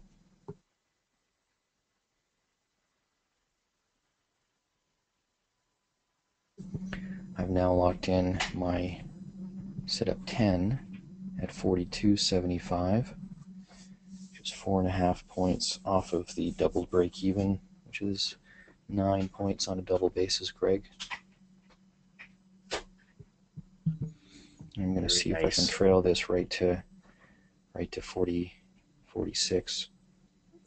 Speaker 1: I've now locked in my setup 10 at 42.75, which is 4.5 points off of the double break even, which is 9 points on a double basis, Greg. I'm going to see if I can trail this right to 40, 46,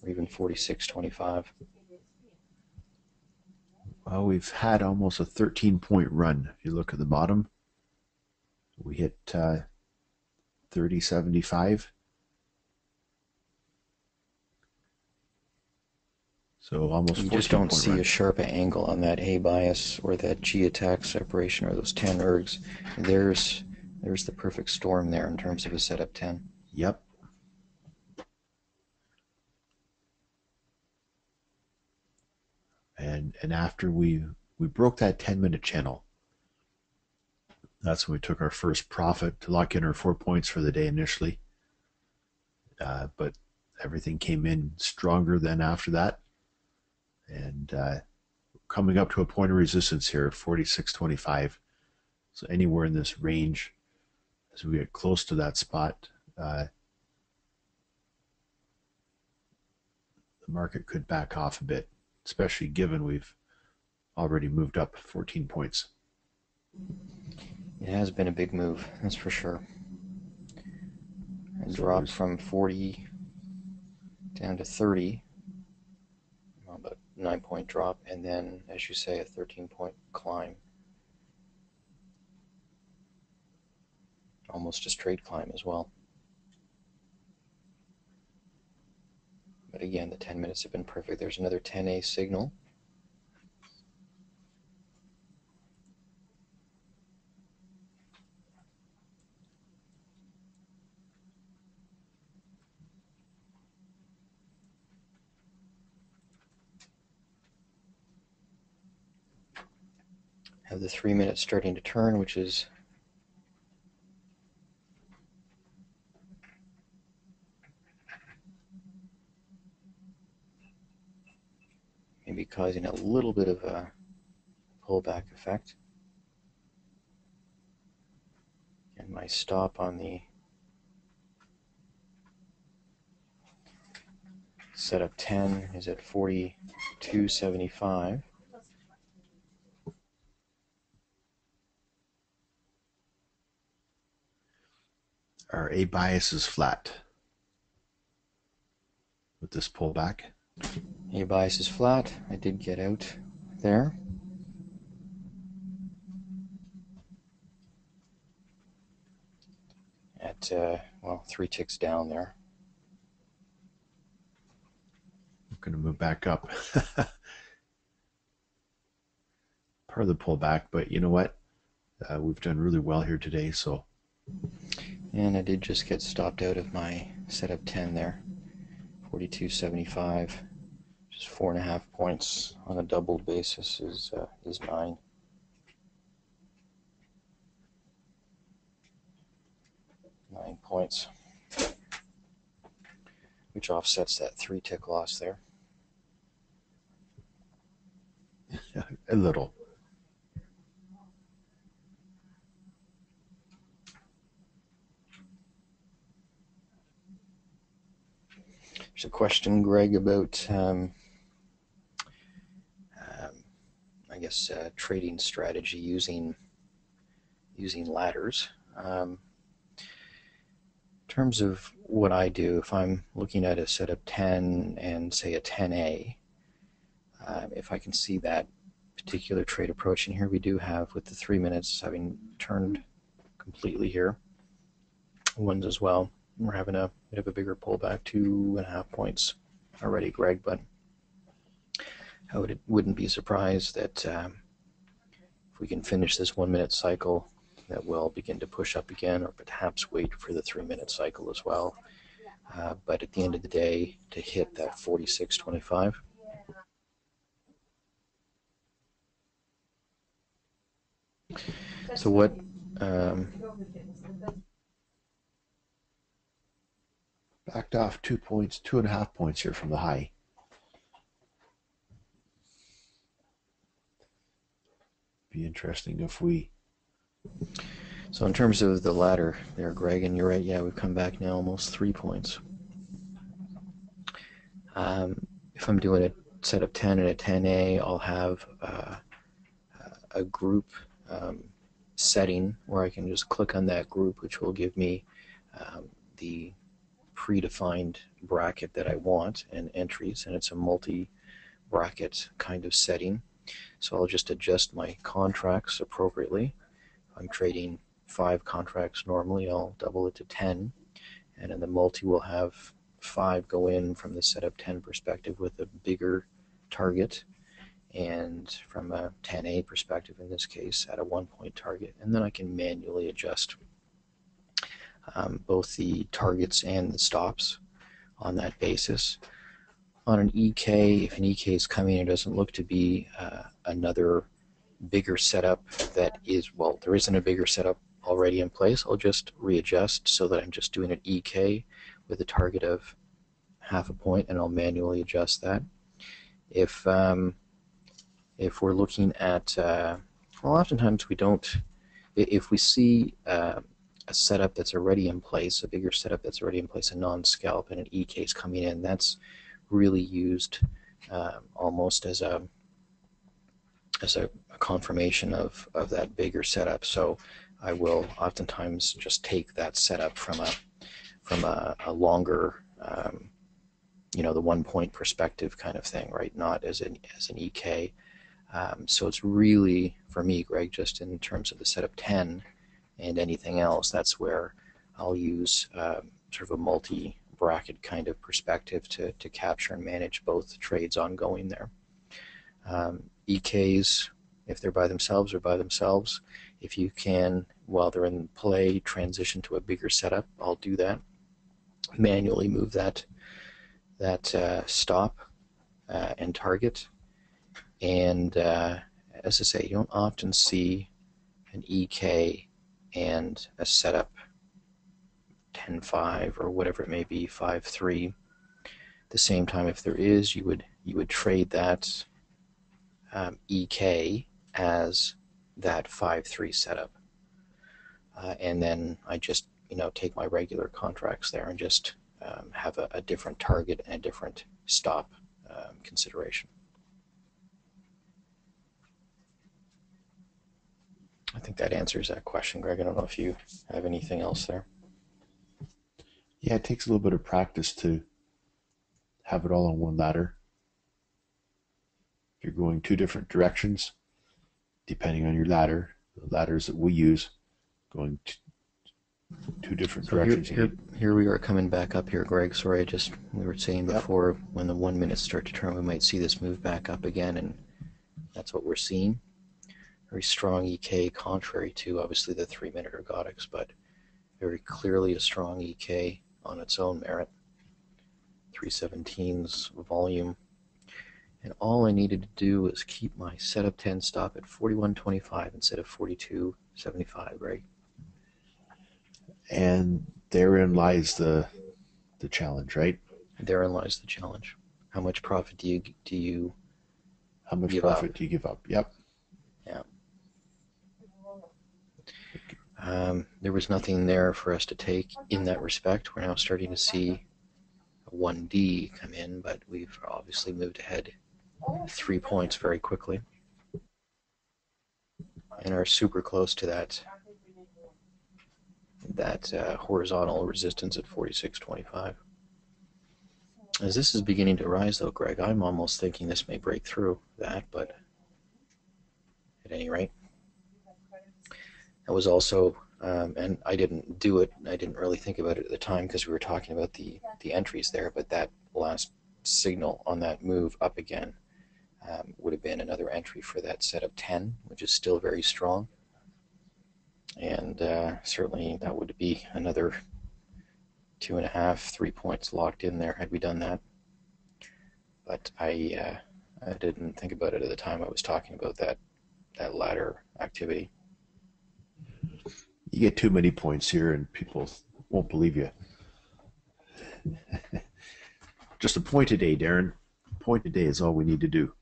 Speaker 1: or even 46.25.
Speaker 2: Well, we've had almost a 13-point run. If you look at the bottom, we hit 30.75. So almost 14
Speaker 1: You just don't
Speaker 2: point
Speaker 1: see
Speaker 2: run.
Speaker 1: a sharp angle on that A bias or that G attack separation or those 10 ergs. There's the perfect storm there in terms of a setup 10.
Speaker 2: Yep. And after we broke that 10-minute channel, that's when we took our first profit to lock in our 4 points for the day initially. But everything came in stronger than after that. And coming up to a point of resistance here, 46.25. So anywhere in this range, as we get close to that spot, the market could back off a bit, especially given we've already moved up 14 points.
Speaker 1: It has been a big move, that's for sure. It dropped from 40 down to 30, about a 9-point drop, and then, as you say, a 13-point climb. Almost a straight climb as well. But again, the 10 minutes have been perfect. There's another 10A signal. Have the 3 minutes starting to turn, which is can be causing a little bit of a pullback effect. And my stop on the setup 10 is at 42.75.
Speaker 2: Our A bias is flat with this pullback.
Speaker 1: A bias is flat. I did get out there. At, well, 3 ticks down there.
Speaker 2: I'm going to move back up. Part of the pullback, but you know what? We've done really well here today, so.
Speaker 1: And I did just get stopped out of my setup 10 there. 42.75. Just 4.5 points on a doubled basis is 9. Points, which offsets that 3 tick loss there.
Speaker 2: A little.
Speaker 1: There's a question, Greg, about I guess trading strategy using ladders. In terms of what I do, if I'm looking at a setup 10 and say a 10A, if I can see that particular trade approach, and here we do have, with the 3 minutes having turned completely here, ones as well, we're having a bit of a bigger pullback, 2.5 points already, Greg, but I wouldn't be surprised that if we can finish this 1 minute cycle, that will begin to push up again, or perhaps wait for the 3 minute cycle as well. But at the end of the day, to hit that 46.25, so what
Speaker 2: Backed off 2 points, 2.5 points here from the high. Be interesting if we.
Speaker 1: So in terms of the ladder there, Greg, and you're right, yeah, we've come back now almost 3 points. If I'm doing a setup 10 and a 10A, I'll have a group setting where I can just click on that group, which will give me the predefined bracket that I want and entries, and it's a multi-bracket kind of setting. So I'll just adjust my contracts appropriately. If I'm trading 5 contracts normally, I'll double it to 10, and in the multi we'll have 5 go in from the setup 10 perspective with a bigger target, and from a 10A perspective in this case at a 1 point target, and then I can manually adjust both the targets and the stops on that basis. On an EK, if an EK is coming and doesn't look to be another bigger setup that is, well, there isn't a bigger setup already in place, I'll just readjust so that I'm just doing an EK with a target of 0.5 point, and I'll manually adjust that. If we're looking at, well, oftentimes we don't, if we see a setup that's already in place, a bigger setup that's already in place, a non-scalp, and an EK is coming in, that's really used almost as a confirmation of that bigger setup. So I will oftentimes just take that setup from a longer, the 1 point perspective kind of thing, right? Not as an EK. So it's really, for me, Greg, just in terms of the setup 10 and anything else, that's where I'll use sort of a multi-bracket kind of perspective to capture and manage both trades ongoing there. EKs, if they're by themselves, are by themselves. If you can, while they're in play, transition to a bigger setup, I'll do that. Manually move that stop and target. And as I say, you don't often see an EK and a setup 10.5 or whatever it may be, 5.3. At the same time, if there is, you would trade that EK as that 5-3 setup. And then I just, take my regular contracts there and just have a different target and a different stop consideration. I think that answers that question, Greg. I don't know if you have anything else there.
Speaker 2: Yeah, it takes a little bit of practice to have it all on one ladder. If you're going two different directions, depending on your ladder, the ladders that we use, going two different
Speaker 1: So here,
Speaker 2: directions.
Speaker 1: here we are coming back up here, Greg. Sorry, we were saying
Speaker 2: Yep.
Speaker 1: before when the 1 minute start to turn, we might see this move back up again, and that's what we're seeing. Very strong EK, contrary to obviously the 3 minute ergodics, but very clearly a strong EK on its own merit. 317's volume. And all I needed to do was keep my setup 10 stop at 41.25 instead of 42.75, right?
Speaker 2: And therein lies the challenge, right?
Speaker 1: Therein lies the challenge. How much profit do you
Speaker 2: How much
Speaker 1: give
Speaker 2: profit
Speaker 1: up?
Speaker 2: do you give up? Yep.
Speaker 1: Yeah. There was nothing there for us to take in that respect. We're now starting to see a 1D come in, but we've obviously moved ahead 3 points very quickly and are super close to that horizontal resistance at 46.25. As this is beginning to rise, though, Greg, I'm almost thinking this may break through that, but at any rate, that was also, and I didn't do it, I didn't really think about it at the time because we were talking about the entries there, but that last signal on that move up again would have been another entry for that set of 10, which is still very strong. And certainly that would be another 2.5, 3 points locked in there had we done that. But I didn't think about it at the time I was talking about that ladder activity.
Speaker 2: You get too many points here and people won't believe you. Just a point a day, Darren. A point a day is all we need to do.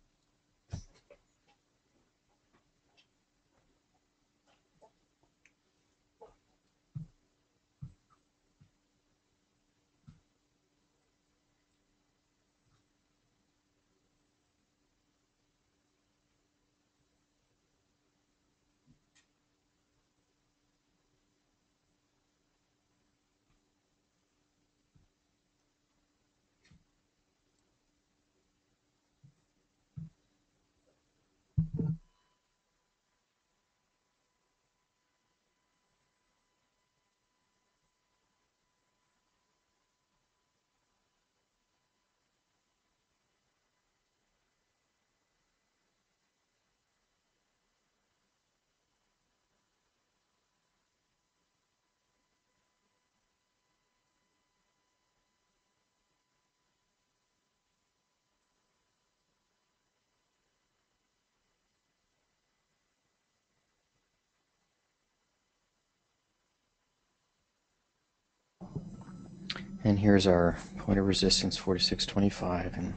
Speaker 1: And here's our point of resistance, 46.25, and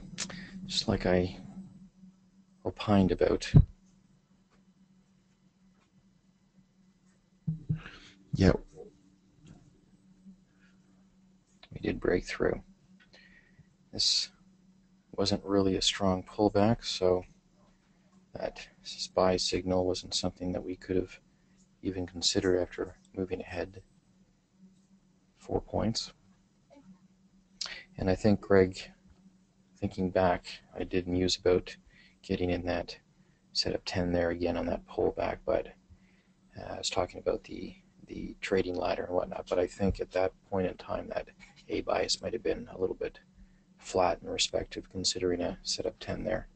Speaker 1: just like I opined about.
Speaker 2: Yep.
Speaker 1: We did break through. This wasn't really a strong pullback, so that SPY signal wasn't something that we could have even considered after moving ahead 4 points. And I think, Greg, thinking back, I did muse about getting in that set of 10 there again on that pullback, but I was talking about the trading ladder and whatnot, but I think at that point in time that A bias might have been a little bit flat in respect of considering a set of 10 there.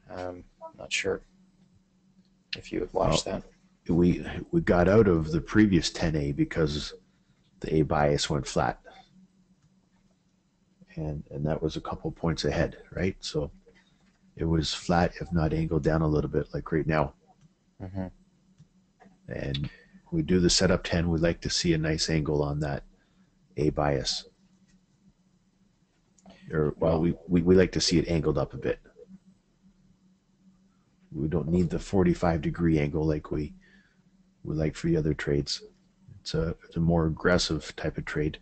Speaker 1: Not sure if you have watched that.
Speaker 2: We got out of the previous 10A because the A bias went flat. And that was a couple points ahead, right? So it was flat, if not angled down a little bit, like right now.
Speaker 1: Mm-hmm.
Speaker 2: And we do the setup 10, we'd like to see a nice angle on that A bias. Or, well, we like to see it angled up a bit. We don't need the 45-degree angle like we would like for the other trades. It's a more aggressive type of trade.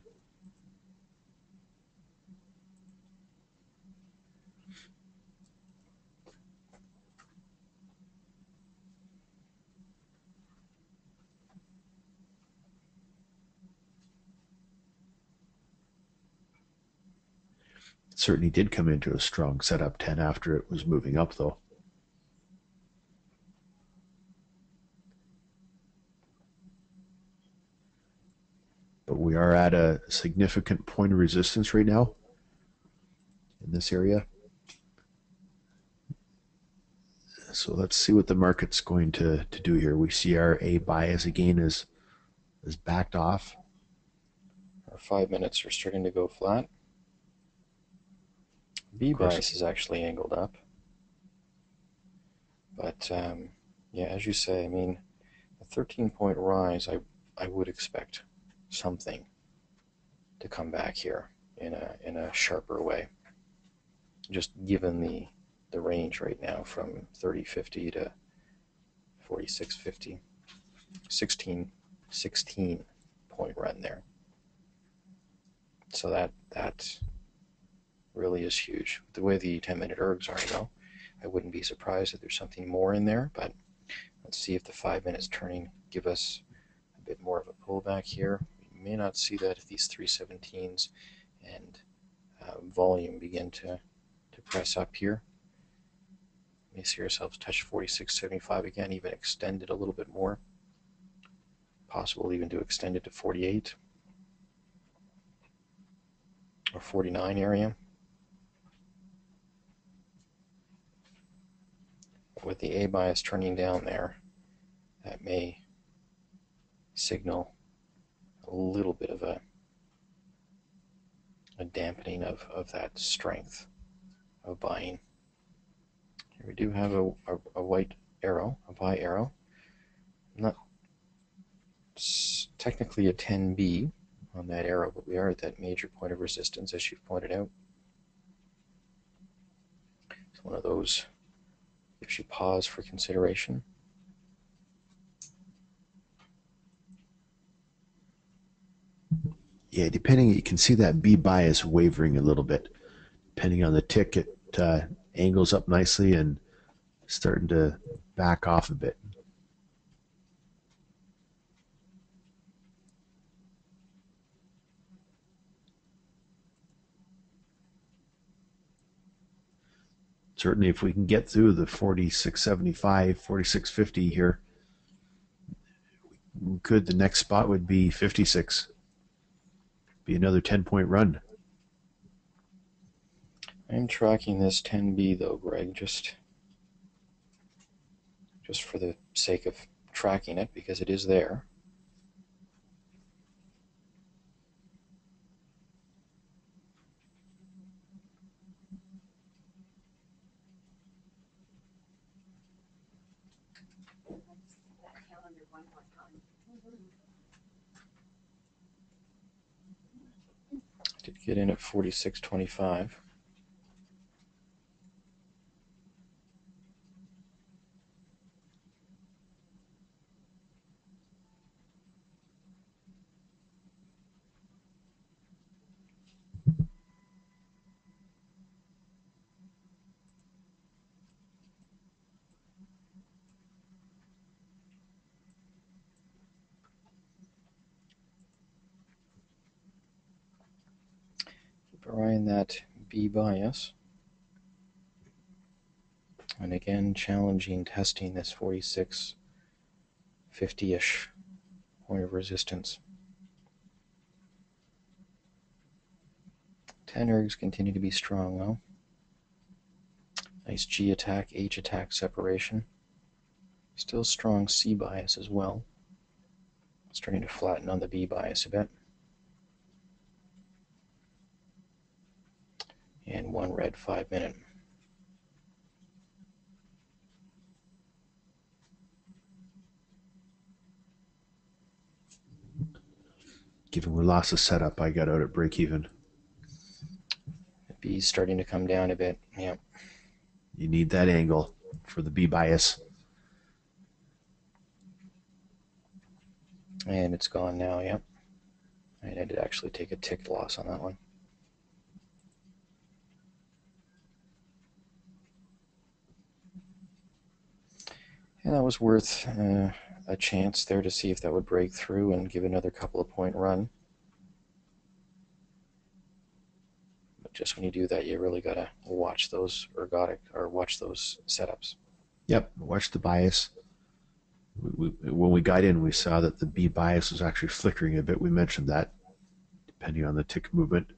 Speaker 2: It certainly did come into a strong setup 10 after it was moving up, though. But we are at a significant point of resistance right now in this area. So let's see what the market's going to do here. We see our A bias again is backed off.
Speaker 1: Our 5 minutes are starting to go flat. B bias is actually angled up. But yeah, as you say, I mean, a 13-point rise, I would expect something to come back here in a sharper way. Just given the range right now from 30.50 to 46.50, 16 point run there. So that really is huge. The way the 10-minute ergs are, though, I wouldn't be surprised if there's something more in there, but let's see if the 5 minutes turning give us a bit more of a pullback here. We may not see that if these 317s and volume begin to press up here. We may see ourselves touch 46.75 again, even extend it a little bit more. Possible even to extend it to 48 or 49 area. With the A bias turning down there, that may signal a little bit of a dampening of that strength of buying. Here we do have a white arrow, a buy arrow. Not technically a 10B on that arrow, but we are at that major point of resistance, as you've pointed out. It's one of those gives you pause for consideration.
Speaker 2: Yeah, depending, you can see that B bias wavering a little bit. Depending on the tick, it angles up nicely and starting to back off a bit. Certainly, if we can get through the 46.75, 46.50 here, could the next spot would be 56. Be another 10-point run.
Speaker 1: I'm tracking this 10B though, Greg, just for the sake of tracking it, because it is there. Did get in at 46.25. Keep our eye on that B bias. And again, challenging testing this 46.50-ish point of resistance. 10 ergs continue to be strong though. Nice G attack, H attack separation. Still strong C bias as well. Starting to flatten on the B bias a bit. And one red 5 minute.
Speaker 2: Given we lost the setup, I got out at break even.
Speaker 1: The B's starting to come down a bit. Yeah.
Speaker 2: You need that angle. for the B bias.
Speaker 1: And it's gone now, yep. And I did actually take a tick loss on that one. And that was worth a chance there to see if that would break through and give another couple of point run. But just when you do that, you really gotta watch those ergodic or watch those setups.
Speaker 2: Yep, watch the bias. When we got in, we saw that the B bias was actually flickering a bit. We mentioned that, depending on the tick movement.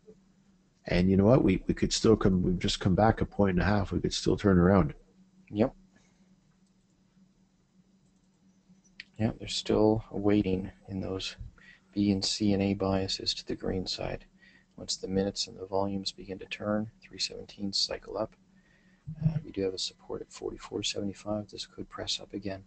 Speaker 2: And you know what? We could still come. We've just come back a point and a half. We could still turn around.
Speaker 1: Yep. Yep, there's still a weighting in those B and C and A biases to the green side. Once the minutes and the volumes begin to turn, 317 cycle up. We do have a support at 44.75. This could press up again.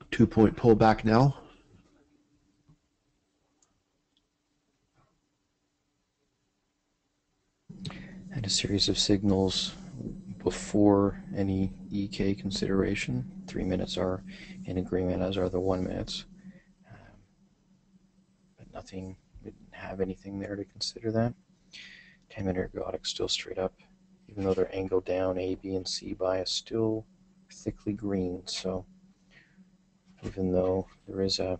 Speaker 2: Two-point pullback now.
Speaker 1: And a series of signals before any EK consideration. 3 minutes are in agreement, as are the 1 minutes. But nothing, we didn't have anything there to consider that. 10-minute ergodic still straight up. Even though they're angled down, A, B, and C bias still thickly green. So even though there is a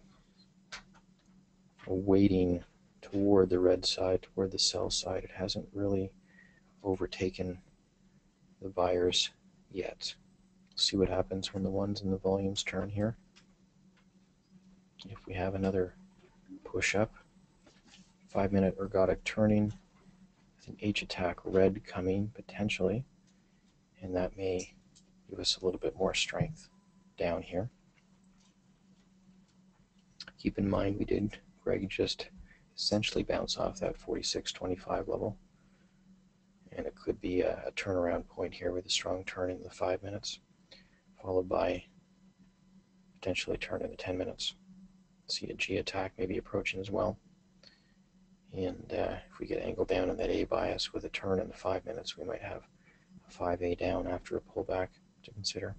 Speaker 1: weighting toward the red side, toward the sell side, it hasn't really overtaken the buyers yet. See what happens when the ones and the volumes turn here. If we have another push up, 5-minute ergodic turning with an H attack red coming potentially, and that may give us a little bit more strength down here. Keep in mind Greg just essentially bounce off that 46.25 level, and it could be a turnaround point here with a strong turn in the 5 minutes, followed by potentially turn in the 10 minutes. See a G attack maybe approaching as well. And if we get angled down in that A bias with a turn in the 5 minutes, we might have a 5A down after a pullback to consider.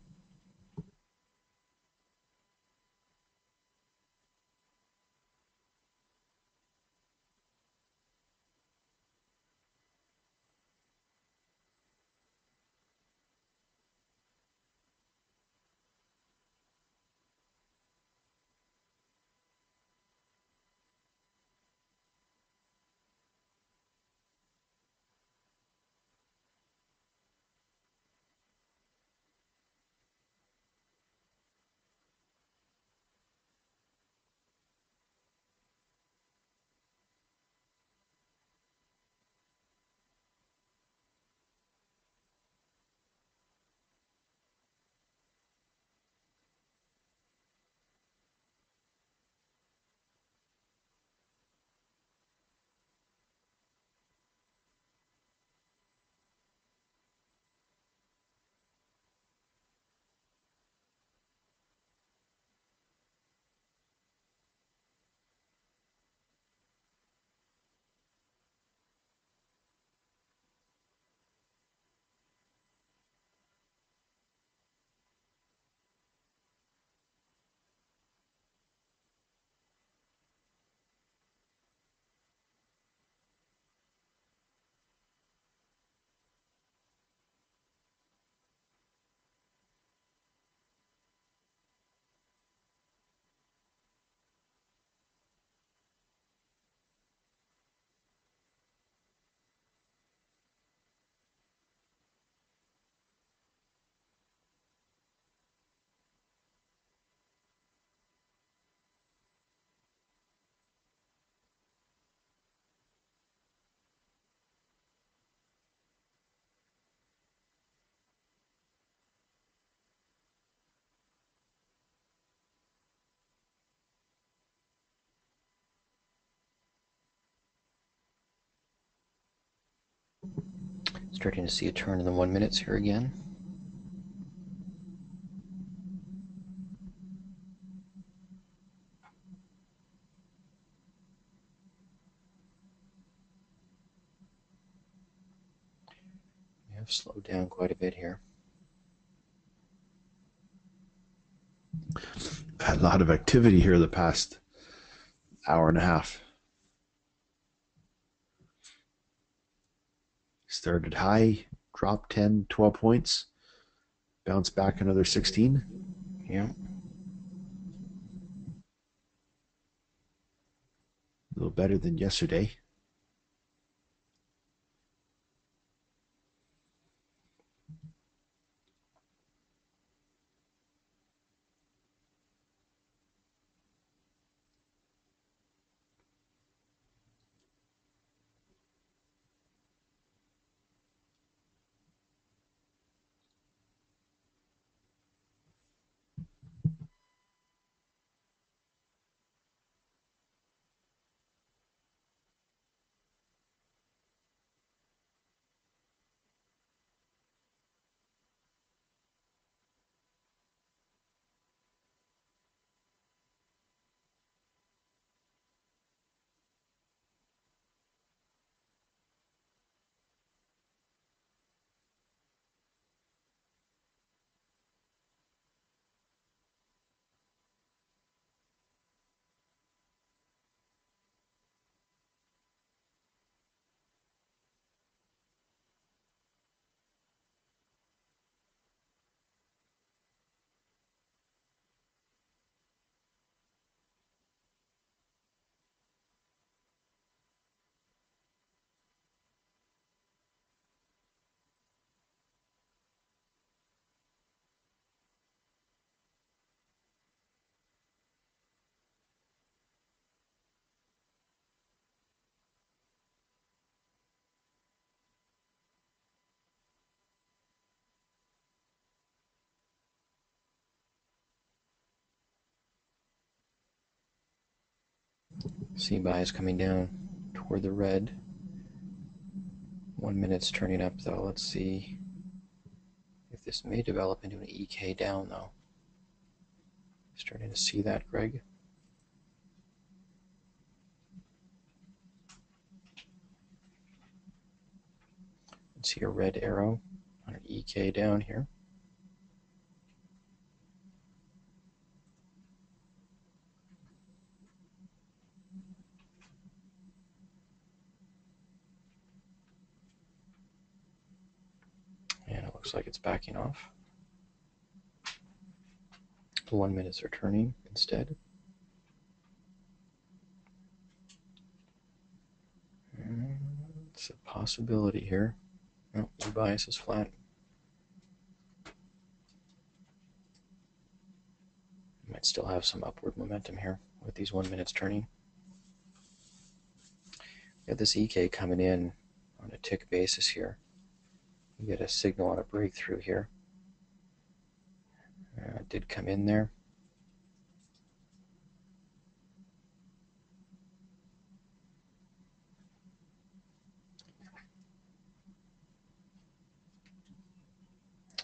Speaker 1: Starting to see a turn in the 1 minutes here again. We have slowed down quite a bit here.
Speaker 2: Had a lot of activity here the past hour and a half. Started high, dropped 10, 12 points, bounced back another 16.
Speaker 1: Yeah.
Speaker 2: A little better than yesterday.
Speaker 1: C-buy is coming down toward the red. 1 minute's turning up though. Let's see if this may develop into an EK down though. Starting to see that, Greg? Let's see a red arrow on an EK down here. And it looks like it's backing off. The 1 minutes are turning instead. It's a possibility here. Oh, the bias is flat. Might still have some upward momentum here with these 1 minutes turning. We have this EK coming in on a tick basis here. We get a signal on a breakthrough here. It did come in there.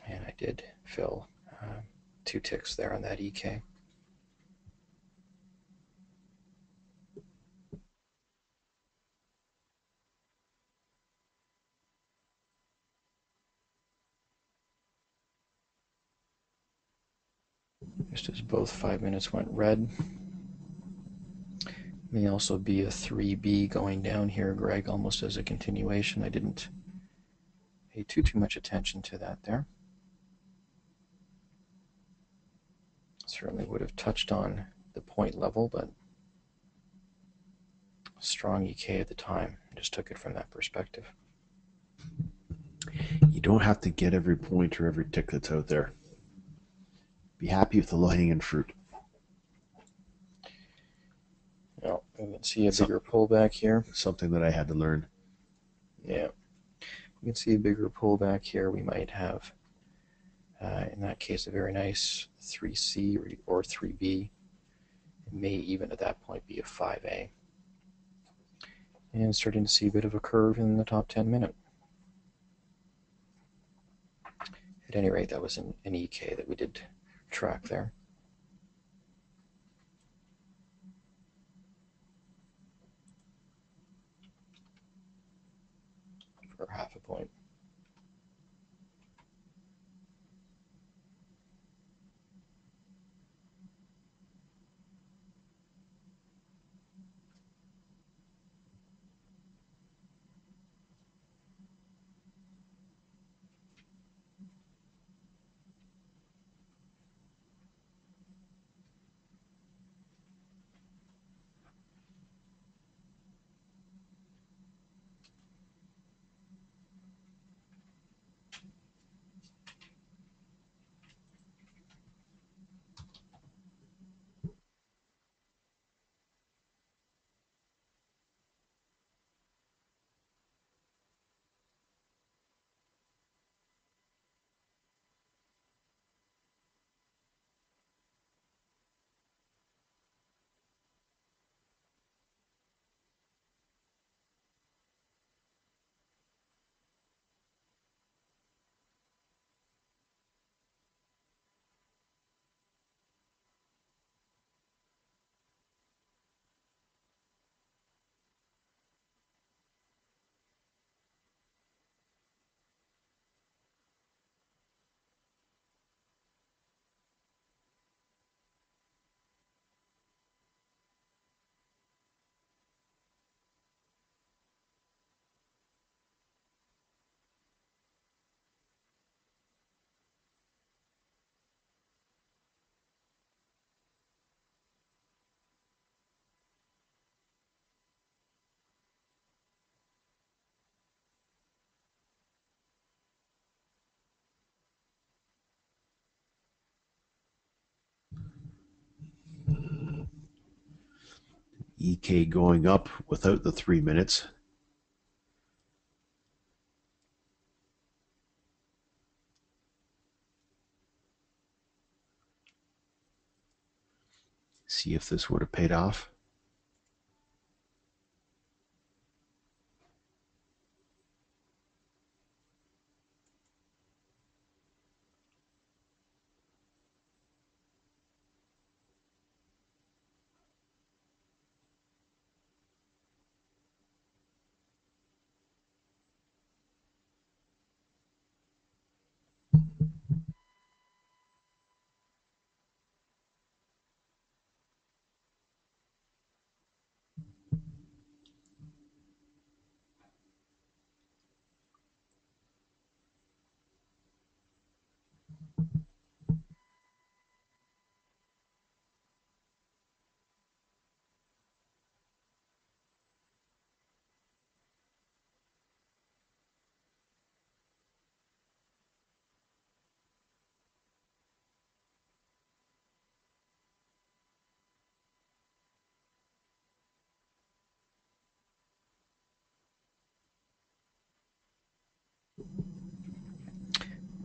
Speaker 1: And I did fill 2 ticks there on that EK. Just as both 5 minutes went red. May also be a 3B going down here, Greg, almost as a continuation. I didn't pay too much attention to that there. Certainly would have touched on the point level, but strong EK at the time. I just took it from that perspective.
Speaker 2: You don't have to get every point or every tick that's out there. Be happy with the low-hanging fruit.
Speaker 1: Well, we can see a bigger pullback here.
Speaker 2: Something that I had to learn.
Speaker 1: Yeah. We can see a bigger pullback here. We might have, in that case, a very nice 3C or 3B. It may even at that point be a 5A. And starting to see a bit of a curve in the top 10 minute. At any rate, that was an EK that we did track there. For half a point.
Speaker 2: EK going up without the 3 minutes. See if this would have paid off.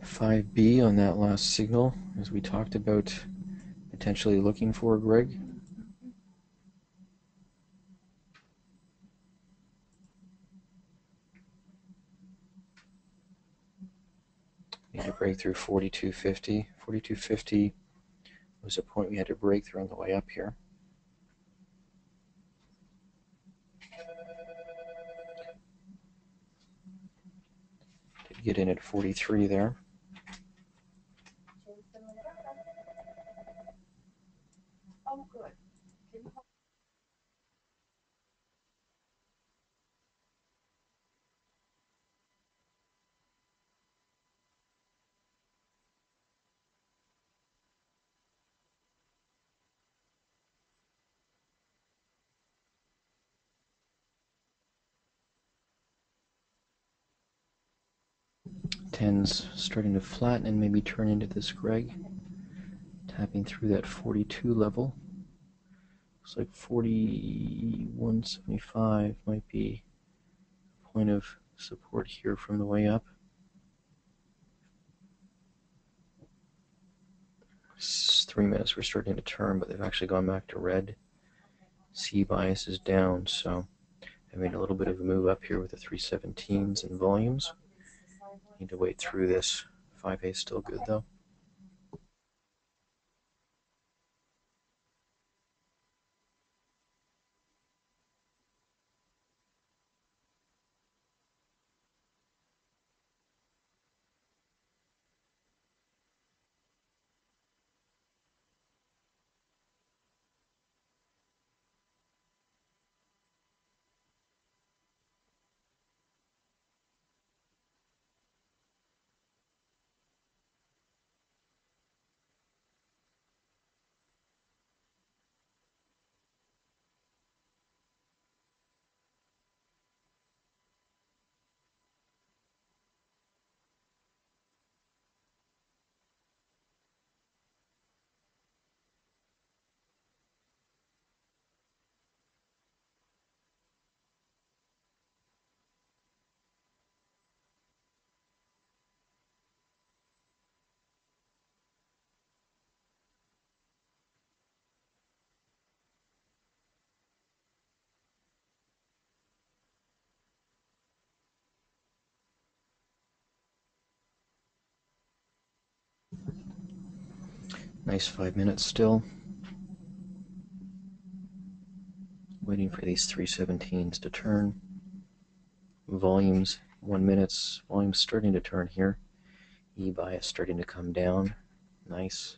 Speaker 1: Five B on that last signal, as we talked about potentially looking for, Greg. Need to break through 4250. 4250 was a point we had to break through on the way up here. Did get in at 43 there. Tens starting to flatten and maybe turn into this Greg. Tapping through that 42 level. Looks like 4175 might be a point of support here from the way up. 3 minutes we're starting to turn, but they've actually gone back to red. C bias is down, so I made a little bit of a move up here with the 317s and volumes. Need to wait through this 5A is still good though. Nice 5 minutes still. Waiting for these 317s to turn. Volumes, 1 minutes. Volumes starting to turn here. E-bias starting to come down. Nice.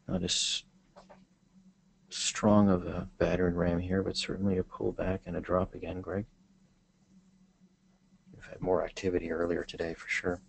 Speaker 1: Not as strong of a battering ram here, but certainly a pullback and a drop again, Greg. We've had more activity earlier today for sure.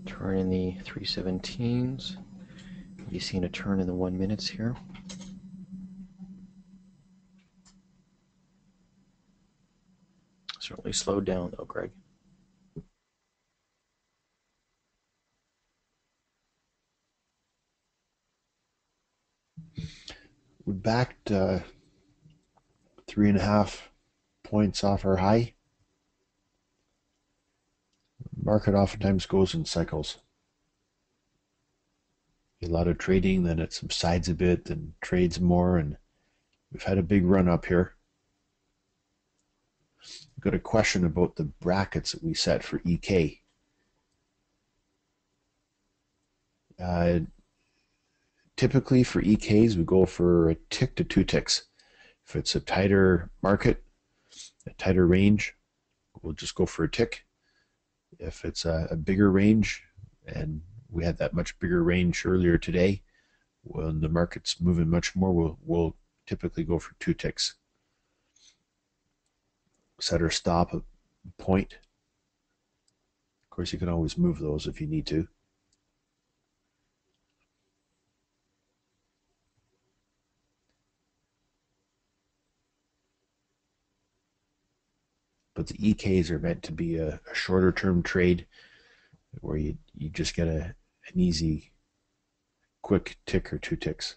Speaker 1: Turn in the 317s. You've seen a turn in the 1 minutes here. Certainly slowed down though, Greg.
Speaker 2: We backed 3.5 points off our high. Market oftentimes goes in cycles. A lot of trading, then it subsides a bit, then trades more, and we've had a big run up here. I've got a question about the brackets that we set for EK. Typically for EKs, we go for a tick to 2 ticks. If it's a tighter market, a tighter range, we'll just go for a tick. If it's a bigger range, and we had that much bigger range earlier today, when the market's moving much more, we'll typically go for 2 ticks. Set or stop a point. Of course, you can always move those if you need to. But the EKs are meant to be a shorter term trade where you just get an easy, quick tick or 2 ticks.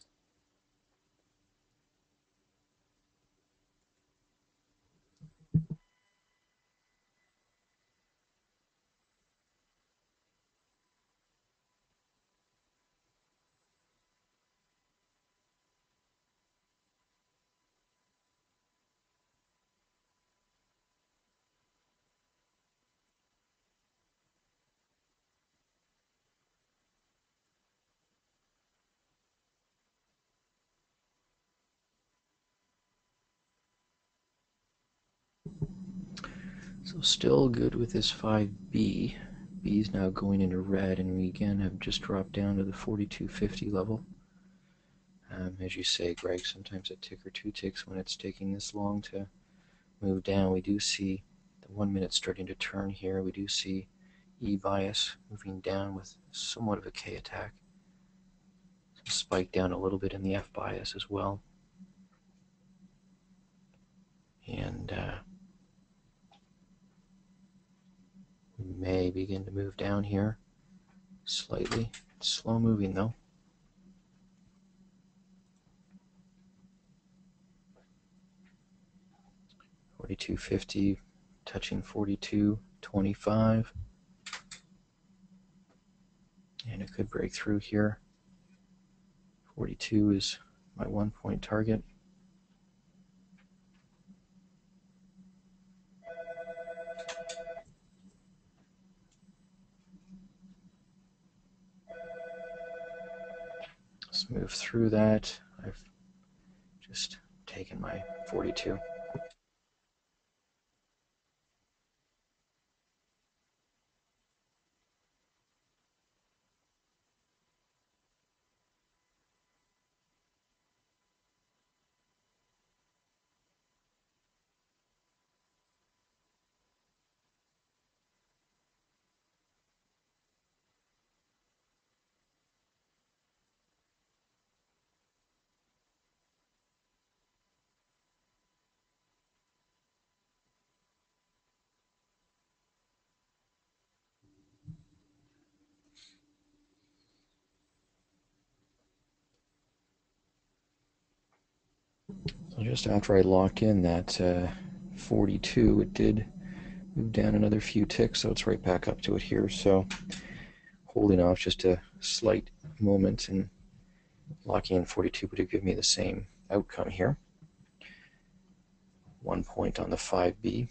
Speaker 1: So still good with this 5B. B is now going into red, and we again have just dropped down to the 42.50 level. As you say, Greg, sometimes a tick or two ticks when it's taking this long to move down. We do see the 1 minute starting to turn here. We do see E bias moving down with somewhat of a K attack. Some spike down a little bit in the F bias as well. And we may begin to move down here slightly. It's slow moving though. 42.50 touching 42.25, and it could break through here. 42 is my 1 point target. Let's move through that. I've just taken my 42. So just after I locked in that 42, it did move down another few ticks, so it's right back up to it here. So holding off just a slight moment and locking in 42 would have given me the same outcome here. 1 point on the 5B.
Speaker 2: You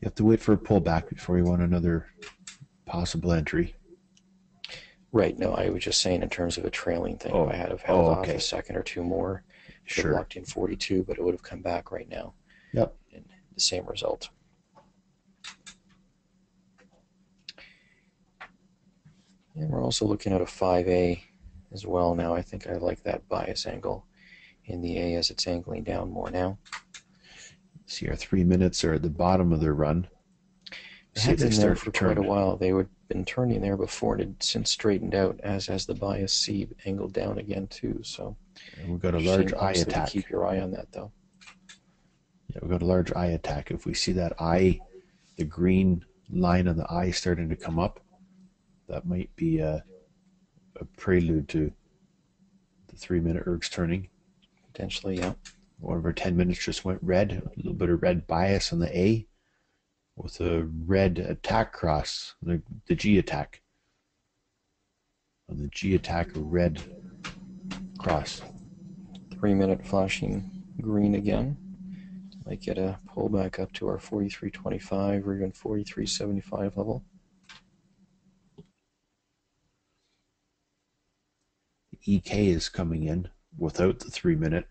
Speaker 2: have to wait for a pullback before you want another possible entry.
Speaker 1: Right, no, I was just saying in terms of a trailing thing. If I had have held off a second or two more, I should have locked in 42, but it would have come back right now.
Speaker 2: Yep.
Speaker 1: And the same result. And we're also looking at a 5A as well now. I think I like that bias angle in the A as it's angling down more now.
Speaker 2: See, our 3 minutes are at the bottom of their run.
Speaker 1: They had been there for quite a while. They had been turning there before, and it since straightened out as the bias C angled down again too. So
Speaker 2: we've got a large eye attack.
Speaker 1: Keep your eye on that though.
Speaker 2: Yeah, we've got a large eye attack. If we see that eye, the green line on the eye starting to come up, that might be a prelude to the 3 minute ergs turning.
Speaker 1: Potentially, yeah.
Speaker 2: One of our 10 minutes just went red. A little bit of red bias on the A with a red attack cross, the G attack. On the G attack, a red cross.
Speaker 1: 3 minute flashing green again. Might get a pullback up to our 43.25 or even 43.75 level.
Speaker 2: The EK is coming in without the 3 minute.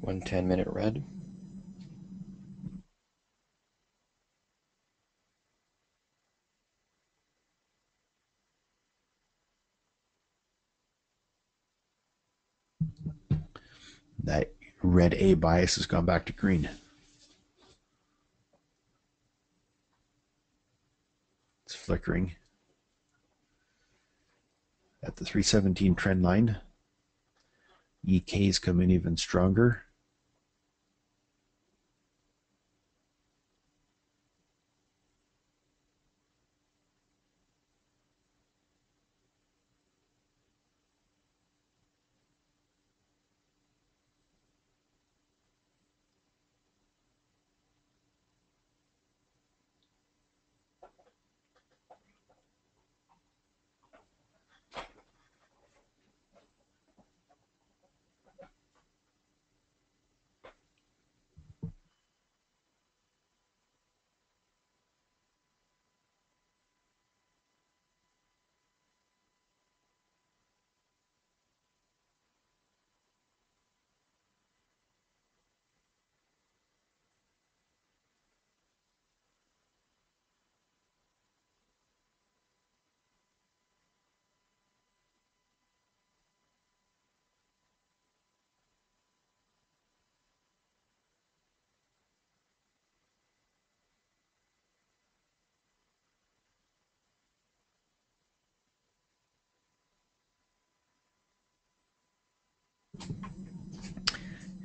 Speaker 1: One 10-minute red.
Speaker 2: That red A bias has gone back to green. It's flickering at the 317 trend line. EK's come in even stronger.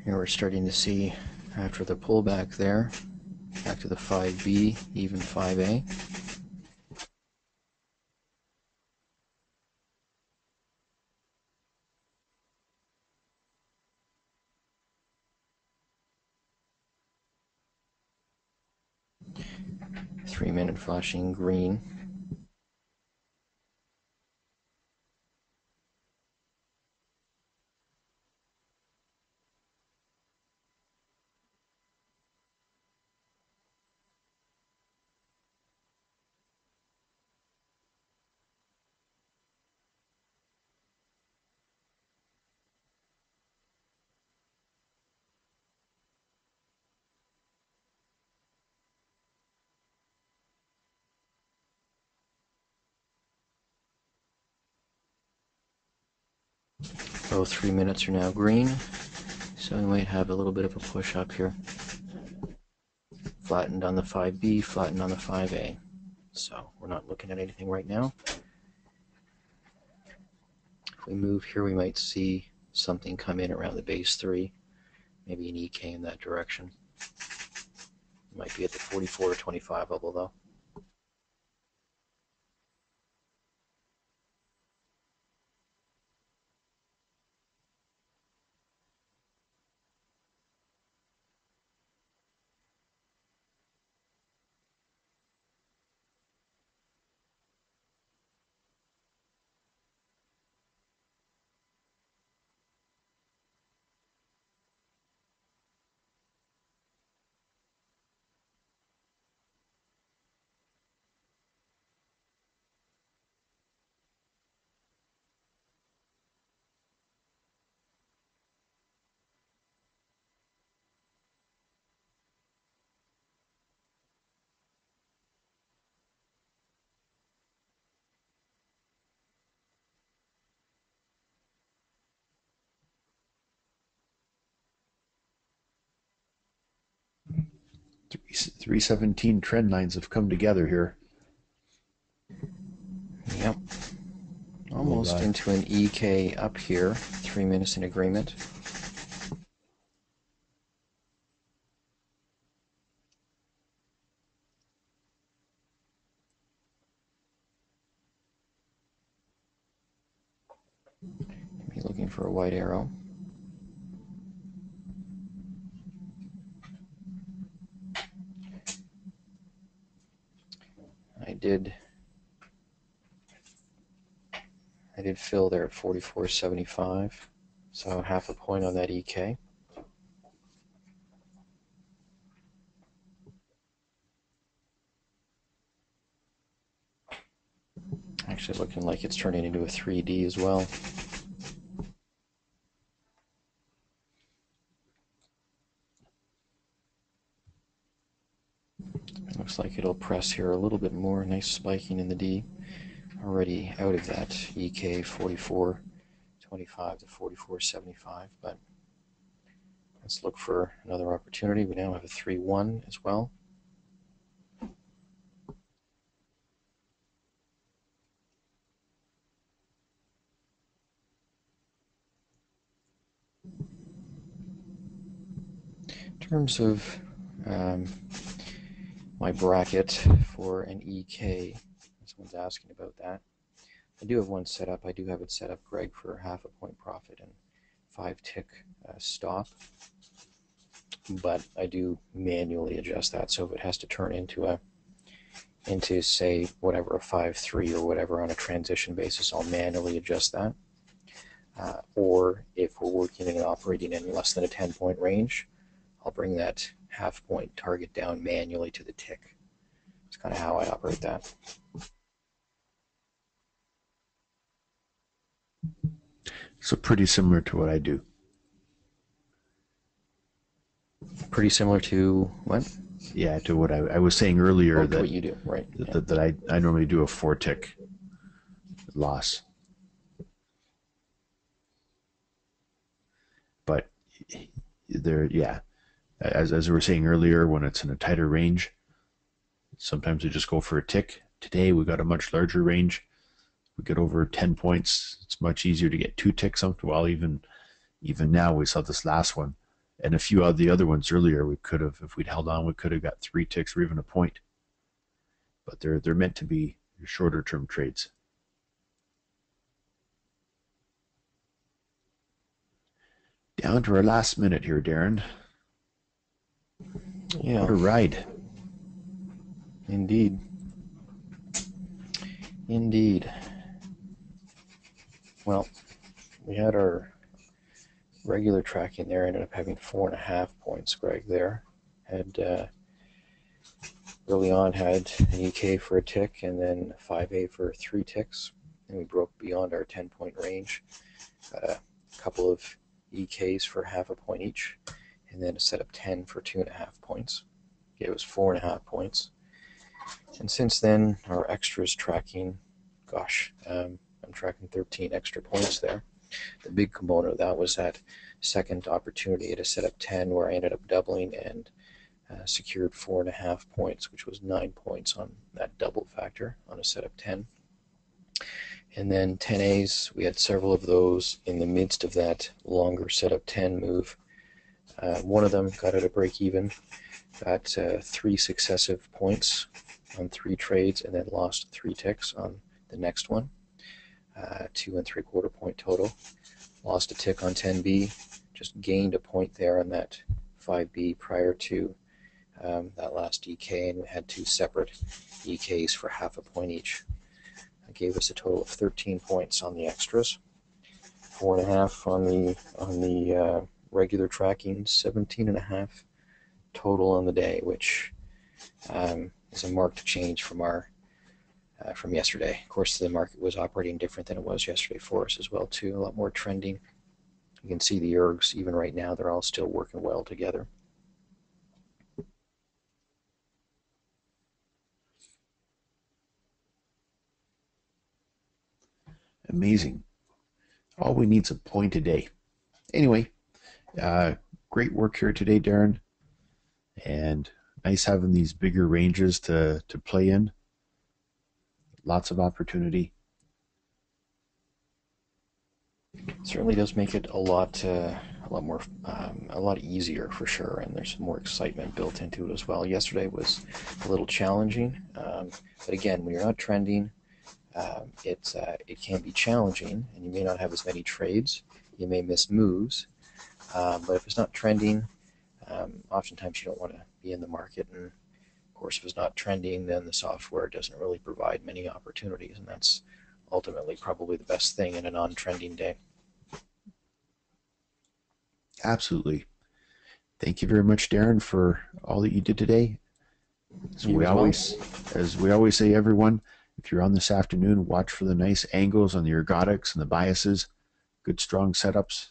Speaker 1: Here we're starting to see, after the pullback there, back to the 5B, even 5A. Three-minute flashing green. Both 3 minutes are now green, so we might have a little bit of a push up here. Flattened on the 5B, flattened on the 5A. So we're not looking at anything right now. If we move here, we might see something come in around the base 3, maybe an EK in that direction. It might be at the 44 or 25 level though.
Speaker 2: Three 317 trend lines have come together here.
Speaker 1: Yep. Almost into an EK up here. 3 minutes in agreement. Maybe looking for a white arrow. I did fill there at 44.75, so half a point on that EK. Actually looking like it's turning into a 3D as well. It looks like it'll press here a little bit more. Nice spiking in the D. Already out of that EK 44.25 to 44.75, but Let's look for another opportunity. We now have a 3-1 as well. In terms of my bracket for an EK, someone's asking about that. I do have one set up. I do have it set up, Greg, for half a point profit and 5-tick stop. But I do manually adjust that. So if it has to turn into say whatever, a 5-3 or whatever on a transition basis, I'll manually adjust that. Or if we're working and operating in less than a 10-point range, I'll bring that half-point target down manually to the tick. It's kind of how I operate that.
Speaker 2: So pretty similar to what I do.
Speaker 1: Pretty similar to what?
Speaker 2: Yeah, to what I was saying earlier.
Speaker 1: To what you do, right?
Speaker 2: That I normally do a 4-tick loss. But yeah, as we were saying earlier, when it's in a tighter range, sometimes we just go for a tick. Today we got a much larger range. We get over 10 points. It's much easier to get 2 ticks up. Well, even now we saw this last one. And a few of the other ones earlier, we could have, if we'd held on, we could have got 3 ticks or even a point. But they're meant to be shorter term trades. Down to our last minute here, Darren.
Speaker 1: Yeah.
Speaker 2: What a ride.
Speaker 1: Indeed. Well, we had our regular tracking there, ended up having 4.5 points, Greg, there. Had early on had an EK for a tick and then 5A for 3 ticks, and we broke beyond our 10-point range. Got a couple of EKs for half a point each, and then a set up 10 for 2.5 points. Gave us 4.5 points. And since then, our extras tracking, gosh, I'm tracking 13 extra points there. The big component of that was that second opportunity at a set up 10 where I ended up doubling and secured 4.5 points, which was 9 points on that double factor on a set up 10. And then 10As, we had several of those in the midst of that longer setup 10 move. One of them got at a break even, got 3 successive points on 3 trades, and then lost 3 ticks on the next one. 2.75 point total. Lost a tick on 10B, just gained a point there on that 5B prior to that last EK, and we had 2 separate EKs for half a point each. That gave us a total of 13 points on the extras, 4.5 on the regular tracking, 17.5 total on the day, which is a marked change from from yesterday. Of course, the market was operating different than it was yesterday for us as well too. A lot more trending. You can see the ergs even right now; they're all still working well together.
Speaker 2: Amazing. All we need is a point a day. Anyway, great work here today, Darren. And nice having these bigger ranges to play in. Lots of opportunity.
Speaker 1: It certainly does make it a lot more, a lot easier for sure, and there's more excitement built into it as well. Yesterday was a little challenging, but again, when you're not trending, it can be challenging, and you may not have as many trades. You may miss moves, but if it's not trending, oftentimes you don't want to be in the market. And of course, if it's not trending, then the software doesn't really provide many opportunities, and that's ultimately probably the best thing in a non-trending day.
Speaker 2: Absolutely. Thank you very much, Darren, for all that you did today. As we always say, everyone, if you're on this afternoon, watch for the nice angles on the ergodics and the biases. Good strong setups.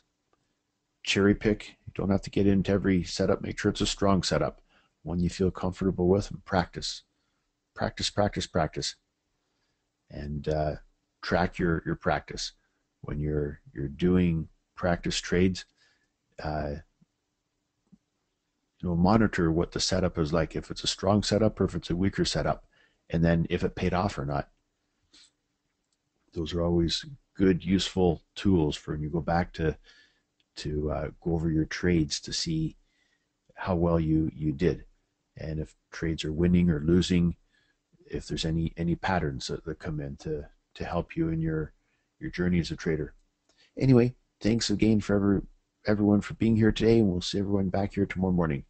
Speaker 2: Cherry pick. You don't have to get into every setup. Make sure it's a strong setup, one you feel comfortable with, and practice. Practice. And track your practice. When you're doing practice trades, monitor what the setup is like, if it's a strong setup or if it's a weaker setup, and then if it paid off or not. Those are always good, useful tools for when you go back to go over your trades to see how well you did, and if trades are winning or losing, if there's any patterns that come in to help you in your journey as a trader. Anyway, thanks again for everyone for being here today, and we'll see everyone back here tomorrow morning.